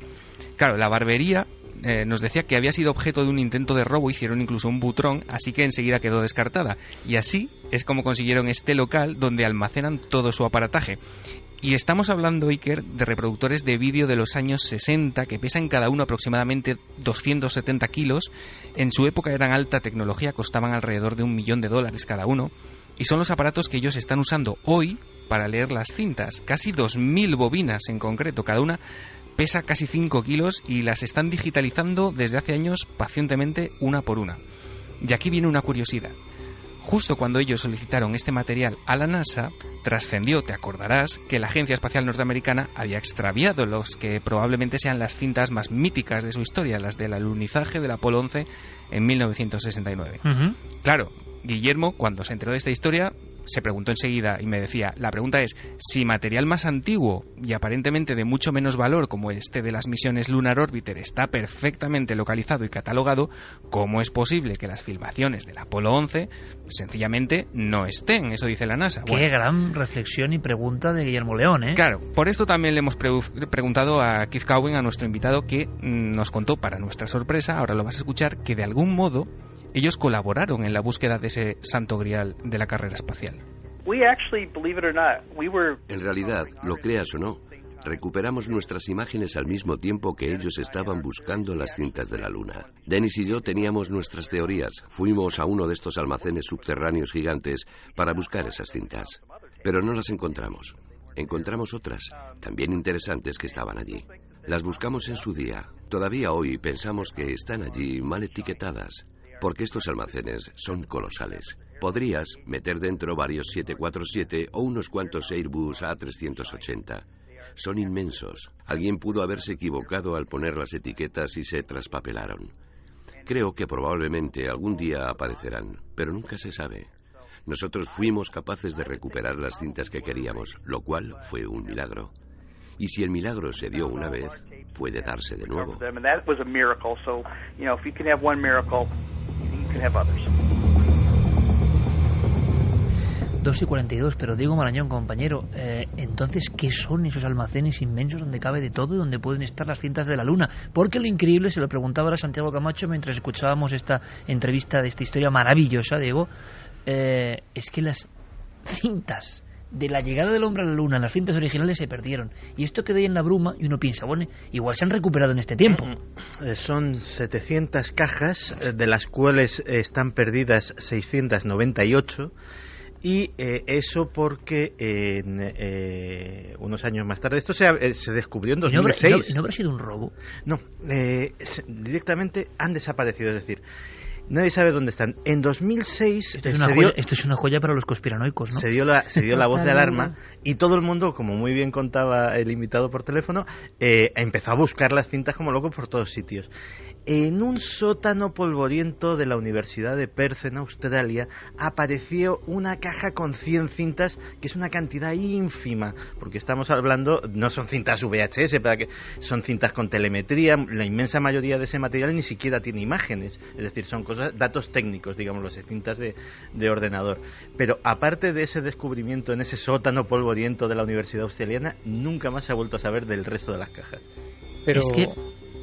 Claro, la barbería... nos decía que había sido objeto de un intento de robo, hicieron incluso un butrón, así que enseguida quedó descartada. Y así es como consiguieron este local donde almacenan todo su aparataje. Y estamos hablando, Iker, de reproductores de vídeo de los años 60 que pesan cada uno aproximadamente 270 kilos. En su época eran alta tecnología, costaban alrededor de $1 millón cada uno. Y son los aparatos que ellos están usando hoy para leer las cintas. Casi 2.000 bobinas en concreto, cada una pesa casi 5 kilos y las están digitalizando desde hace años pacientemente una por una. Y aquí viene una curiosidad. justo cuando ellos solicitaron este material a la NASA, trascendió, te acordarás, que la Agencia Espacial Norteamericana había extraviado los que probablemente sean las cintas más míticas de su historia, las del alunizaje del Apolo 11 en 1969. Claro, Guillermo, cuando se enteró de esta historia, se preguntó enseguida y me decía, la pregunta es, si material más antiguo y aparentemente de mucho menos valor como este de las misiones Lunar Orbiter está perfectamente localizado y catalogado, ¿cómo es posible que las filmaciones del Apolo 11 sencillamente no estén? Eso dice la NASA. Qué gran reflexión y pregunta de Guillermo León, ¿eh? Claro, por esto también le hemos preguntado a Keith Cowen, a nuestro invitado, que nos contó, para nuestra sorpresa, ahora lo vas a escuchar, que de algún modo ellos colaboraron en la búsqueda de ese santo grial de la carrera espacial. En realidad, lo creas o no, recuperamos nuestras imágenes al mismo tiempo que ellos estaban buscando las cintas de la Luna. Dennis y yo teníamos nuestras teorías. Fuimos a uno de estos almacenes subterráneos gigantes para buscar esas cintas. Pero no las encontramos. Encontramos otras, también interesantes, que estaban allí. Las buscamos en su día. Todavía hoy pensamos que están allí mal etiquetadas, porque estos almacenes son colosales. Podrías meter dentro varios 747 o unos cuantos Airbus A380. Son inmensos. Alguien pudo haberse equivocado al poner las etiquetas y se traspapelaron. Creo que probablemente algún día aparecerán, pero nunca se sabe. Nosotros fuimos capaces de recuperar las cintas que queríamos, lo cual fue un milagro. Y si el milagro se dio una vez, puede darse de nuevo. 2:42, pero Diego Marañón, compañero, entonces, ¿qué son esos almacenes inmensos donde cabe de todo y donde pueden estar las cintas de la Luna? Porque lo increíble, se lo preguntaba a Santiago Camacho mientras escuchábamos esta entrevista de esta historia maravillosa, Diego, es que las cintas de la llegada del hombre a la Luna, las cintas originales se perdieron. Y esto quedó ahí en la bruma y uno piensa, bueno, igual se han recuperado en este tiempo. Son 700 cajas, de las cuales están perdidas 698. Y eso porque unos años más tarde, esto se descubrió en 2006. ¿Y no habrá sido un robo? No, directamente han desaparecido, es decir, nadie sabe dónde están. En 2006... Esto es una joya para los conspiranoicos, ¿no? Se dio la voz de alarma y todo el mundo, como muy bien contaba el invitado por teléfono, empezó a buscar las cintas como loco por todos sitios. En un sótano polvoriento de la Universidad de Perth, en Australia, apareció una caja con 100 cintas, que es una cantidad ínfima, porque estamos hablando, no son cintas VHS, son cintas con telemetría. La inmensa mayoría de ese material ni siquiera tiene imágenes, es decir, son datos técnicos, digámoslo así, cintas de ordenador. Pero aparte de ese descubrimiento en ese sótano polvoriento de la Universidad Australiana, nunca más se ha vuelto a saber del resto de las cajas. Pero... Es que...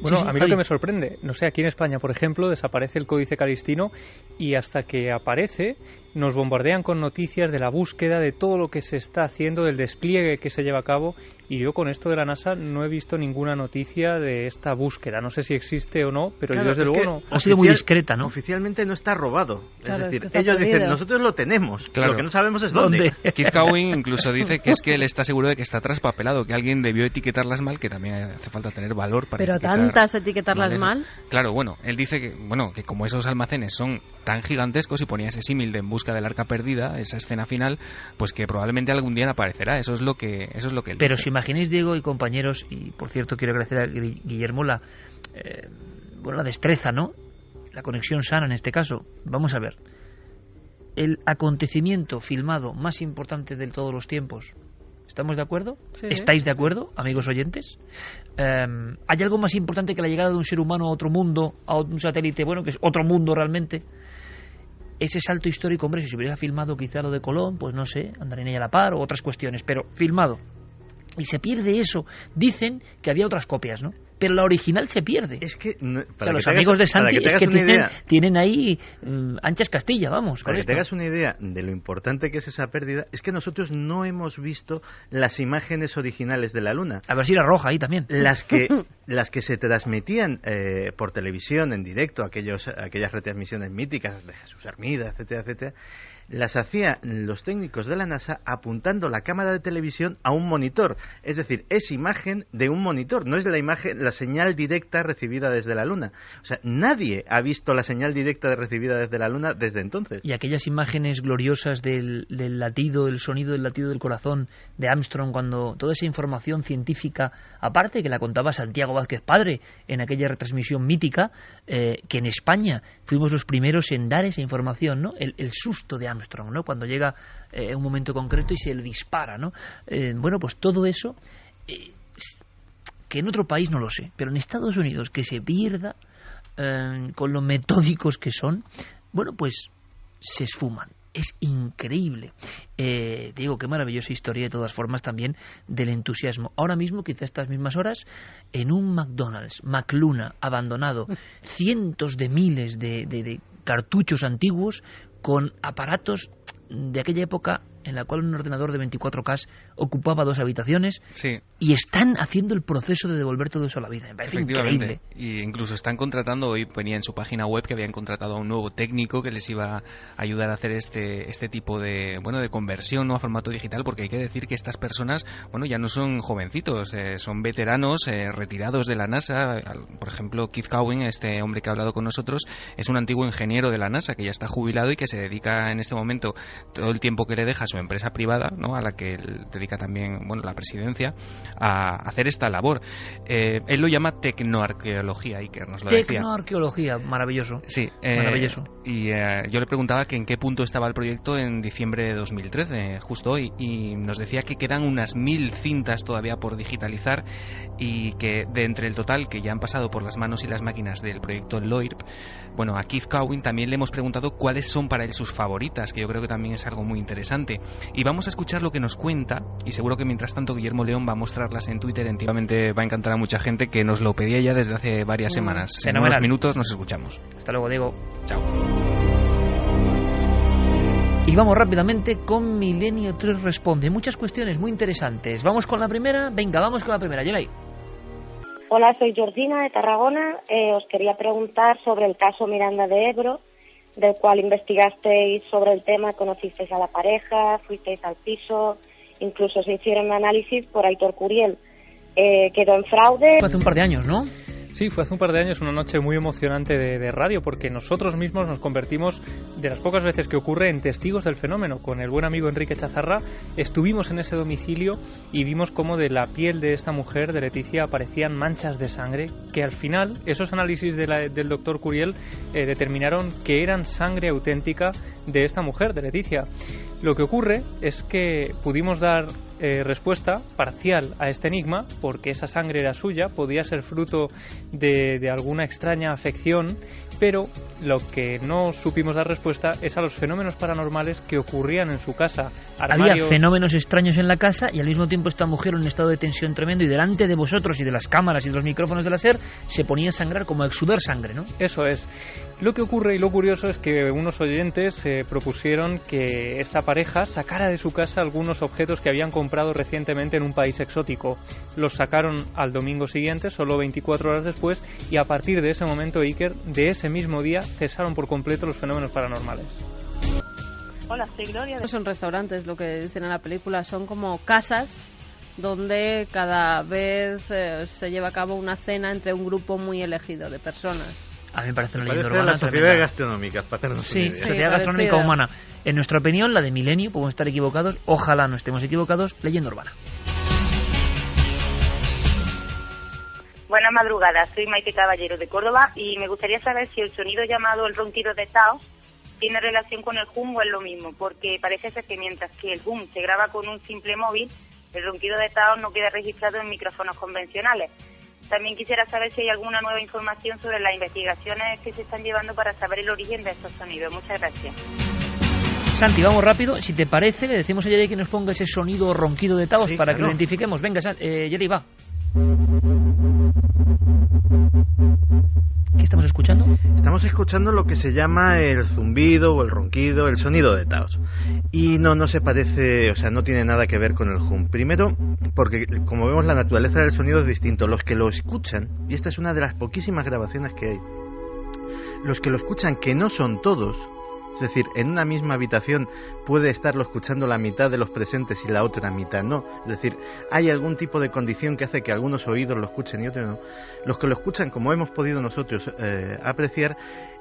Bueno, sí, a mí lo que me sorprende, no sé, aquí en España, por ejemplo, desaparece el Códice Calistino y hasta que aparece nos bombardean con noticias de la búsqueda, de todo lo que se está haciendo, del despliegue que se lleva a cabo, y yo con esto de la NASA no he visto ninguna noticia de esta búsqueda. No sé si existe o no, pero claro, yo desde luego no. Ha sido muy discreta, ¿no? Oficialmente no está robado. Claro, es decir, es que ellos perdido. dicen, nosotros lo tenemos, claro. Lo que no sabemos es dónde. Keith Cowen incluso dice que es que él está seguro de que está traspapelado, que alguien debió etiquetarlas mal, que también hace falta tener valor para pero etiquetar. tantas etiquetarlas mal. Claro, bueno, él dice que como esos almacenes son tan gigantescos, y ponía ese símil de En busca del arca perdida, esa escena final, pues que probablemente algún día aparecerá. Eso es lo que él pero dice. si imagináis, Diego y compañeros, y por cierto quiero agradecer a Guillermo la destreza, ¿no? La conexión sana en este caso. Vamos a ver. El acontecimiento filmado más importante de todos los tiempos. ¿Estamos de acuerdo? Sí. ¿Estáis de acuerdo, amigos oyentes? ¿Hay algo más importante que la llegada de un ser humano a otro mundo, a un satélite, bueno, que es otro mundo realmente? Ese salto histórico, hombre, si se hubiera filmado quizá lo de Colón, pues no sé, Andarín y a la par o otras cuestiones, pero filmado. Y se pierde eso. Dicen que había otras copias, ¿no? Pero la original se pierde. Es que... los amigos de Santi es que tienen ahí anchas Castilla, vamos. Para que te hagas una idea de lo importante que es esa pérdida, es que nosotros no hemos visto las imágenes originales de la Luna. A ver si era roja ahí también. Las que se transmitían por televisión en directo, aquellas retransmisiones míticas de Jesús Hermida, etcétera, etcétera. las hacían los técnicos de la NASA apuntando la cámara de televisión a un monitor. Es decir, es imagen de un monitor, no es la señal directa recibida desde la Luna. O sea, nadie ha visto la señal directa recibida desde la Luna desde entonces. Y aquellas imágenes gloriosas del latido, el sonido del latido del corazón de Armstrong, cuando toda esa información científica, aparte que la contaba Santiago Vázquez Padre en aquella retransmisión mítica, que en España fuimos los primeros en dar esa información, ¿no? El susto de Armstrong, ¿no? Cuando llega un momento concreto y se le dispara, ¿no? Bueno, pues todo eso, que en otro país no lo sé, pero en Estados Unidos que se pierda, con lo metódicos que son, bueno, pues se esfuman. Es increíble. Digo, qué maravillosa historia, de todas formas, también del entusiasmo. Ahora mismo, quizá a estas mismas horas, en un McDonald's, McLuna, abandonado, cientos de miles de cartuchos antiguos con aparatos de aquella época en la cual un ordenador de 24K ocupaba 2 habitaciones, sí, y están haciendo el proceso de devolver todo eso a la vida. Me parece increíble. Y incluso están contratando, hoy ponía en su página web que habían contratado a un nuevo técnico que les iba a ayudar a hacer este tipo de conversión, ¿no?, a formato digital, porque hay que decir que estas personas, bueno, ya no son jovencitos, son veteranos, retirados de la NASA. Por ejemplo, Keith Cowan, este hombre que ha hablado con nosotros, es un antiguo ingeniero de la NASA que ya está jubilado y que se dedica en este momento todo el tiempo que le deja a su empresa privada, ¿no?, a la que él dedica también, bueno, la presidencia, a hacer esta labor. Él lo llama tecnoarqueología, Iker, nos lo decía. Tecnoarqueología, maravilloso. Sí, maravilloso. Y yo le preguntaba que en qué punto estaba el proyecto en diciembre de 2013, justo hoy, y nos decía que quedan unas 1000 cintas todavía por digitalizar, y que de entre el total que ya han pasado por las manos y las máquinas del proyecto LOIRP, bueno, a Keith Cowan también le hemos preguntado cuáles son para él sus favoritas, que yo creo que también es algo muy interesante. Y vamos a escuchar lo que nos cuenta, y seguro que mientras tanto Guillermo León va a mostrarlas en Twitter. Íntimamente va a encantar a mucha gente que nos lo pedía ya desde hace varias semanas. En unos minutos nos escuchamos. Hasta luego, Diego. Chao. Y vamos rápidamente con Milenio 3 Responde. Muchas cuestiones muy interesantes. Vamos con la primera. Venga, vamos con la primera. Yelay. Hola, soy Georgina de Tarragona. Os quería preguntar sobre el caso Miranda de Ebro, del cual investigasteis sobre el tema, conocisteis a la pareja, fuisteis al piso, incluso se hicieron análisis por Aitor Curiel. Quedó en fraude. Hace un par de años, ¿no? Sí, fue hace un par de años, una noche muy emocionante de radio, porque nosotros mismos nos convertimos, de las pocas veces que ocurre, en testigos del fenómeno. Con el buen amigo Enrique Chazarra estuvimos en ese domicilio y vimos cómo de la piel de esta mujer, de Leticia, aparecían manchas de sangre, que al final esos análisis del doctor Curiel determinaron que eran sangre auténtica de esta mujer, de Leticia. Lo que ocurre es que pudimos dar respuesta parcial a este enigma, porque esa sangre era suya, podía ser fruto de alguna extraña afección, pero lo que no supimos dar respuesta es a los fenómenos paranormales que ocurrían en su casa. Había fenómenos extraños en la casa, y al mismo tiempo esta mujer en un estado de tensión tremendo, y delante de vosotros y de las cámaras y de los micrófonos de la SER se ponía a sangrar, como a exudar sangre, ¿no? Eso es. Lo que ocurre, y lo curioso, es que unos oyentes propusieron que esta pareja sacara de su casa algunos objetos que habían comprado recientemente en un país exótico. Los sacaron al domingo siguiente, solo 24 horas después, y a partir de ese momento, Iker, de ese mismo día, cesaron por completo los fenómenos paranormales. Hola, soy Gloria. No son restaurantes, lo que dicen en la película, son como casas donde cada vez se lleva a cabo una cena entre un grupo muy elegido de personas. A mí me parece una leyenda urbana. Las sociedades gastronómicas, para tener sí, sociedad gastronómica humana. En nuestra opinión, la de Milenio, podemos estar equivocados, ojalá no estemos equivocados, leyenda urbana. Buenas madrugadas, soy Maite Caballero de Córdoba y me gustaría saber si el sonido llamado el ronquido de Taos tiene relación con el hum o es lo mismo, porque parece ser que mientras que el hum se graba con un simple móvil, el ronquido de Taos no queda registrado en micrófonos convencionales. También quisiera saber si hay alguna nueva información sobre las investigaciones que se están llevando para saber el origen de estos sonidos. Muchas gracias. Santi, vamos rápido. Si te parece, le decimos a Yeri que nos ponga ese sonido ronquido de Taos, sí, para que lo identifiquemos. Venga, Yeri, va. ¿Qué estamos escuchando? Estamos escuchando lo que se llama el zumbido o el ronquido, el sonido de Taos. Y no se parece, o sea, no tiene nada que ver con el hum. Primero, porque como vemos la naturaleza del sonido es distinto. Los que lo escuchan, y esta es una de las poquísimas grabaciones que hay, los que lo escuchan, que no son todos, Es decir, en una misma habitación puede estarlo escuchando la mitad de los presentes y la otra mitad no. Es decir, hay algún tipo de condición que hace que algunos oídos lo escuchen y otros no. Los que lo escuchan, como hemos podido nosotros apreciar,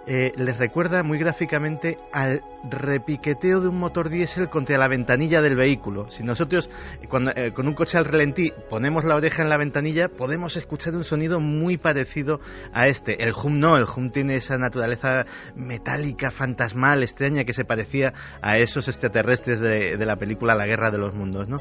les recuerda muy gráficamente al repiqueteo de un motor diésel contra la ventanilla del vehículo. Si nosotros con un coche al ralentí ponemos la oreja en la ventanilla, podemos escuchar un sonido muy parecido a este. El hum no, el hum tiene esa naturaleza metálica, fantasmal, extraña, que se parecía a esos extraterrestres de la película La Guerra de los Mundos, ¿no?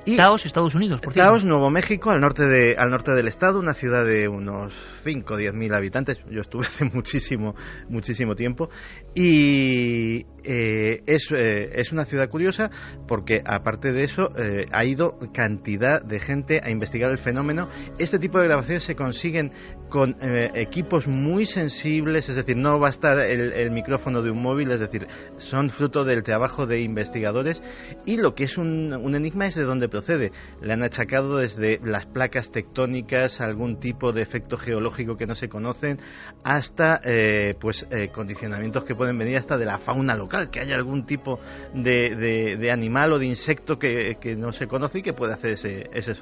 Y Taos, Estados Unidos, por cierto. Taos, Nuevo México, al norte del estado, una ciudad de unos 5 o 10.000 habitantes. Yo estuve hace muchísimo tiempo. Y es una ciudad curiosa porque, aparte de eso, ha ido cantidad de gente a investigar el fenómeno. Este tipo de grabaciones se consiguen con equipos muy sensibles, es decir, no basta el micrófono de un móvil, es decir, son fruto del trabajo de investigadores. Y lo que es un enigma es de dónde procede. Le han achacado desde las placas tectónicas, algún tipo de efecto geológico que no se conocen, hasta condicionamientos que pueden venir hasta de la fauna local, que haya algún tipo de animal o de insecto que no se conoce y que puede hacer ese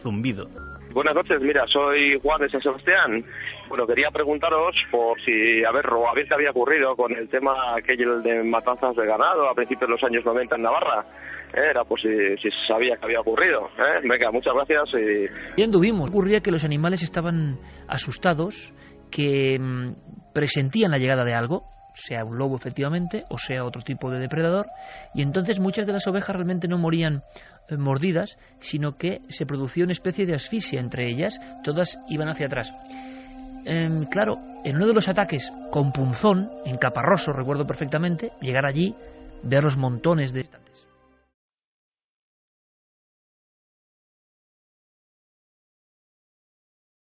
zumbido. Buenas noches, mira, soy Juan de San Sebastián. Bueno, quería preguntaros por si, a ver qué había ocurrido con el tema aquello de matanzas de ganado a principios de los años 90 en Navarra. Era por si sabía que había ocurrido. Venga, muchas gracias. Y anduvimos. Ocurría que los animales estaban asustados, que presentían la llegada de algo, sea un lobo efectivamente, o sea otro tipo de depredador, y entonces muchas de las ovejas realmente no morían mordidas, sino que se producía una especie de asfixia entre ellas, todas iban hacia atrás. Claro, en uno de los ataques con punzón, en Caparroso, recuerdo perfectamente, llegar allí, ver los montones de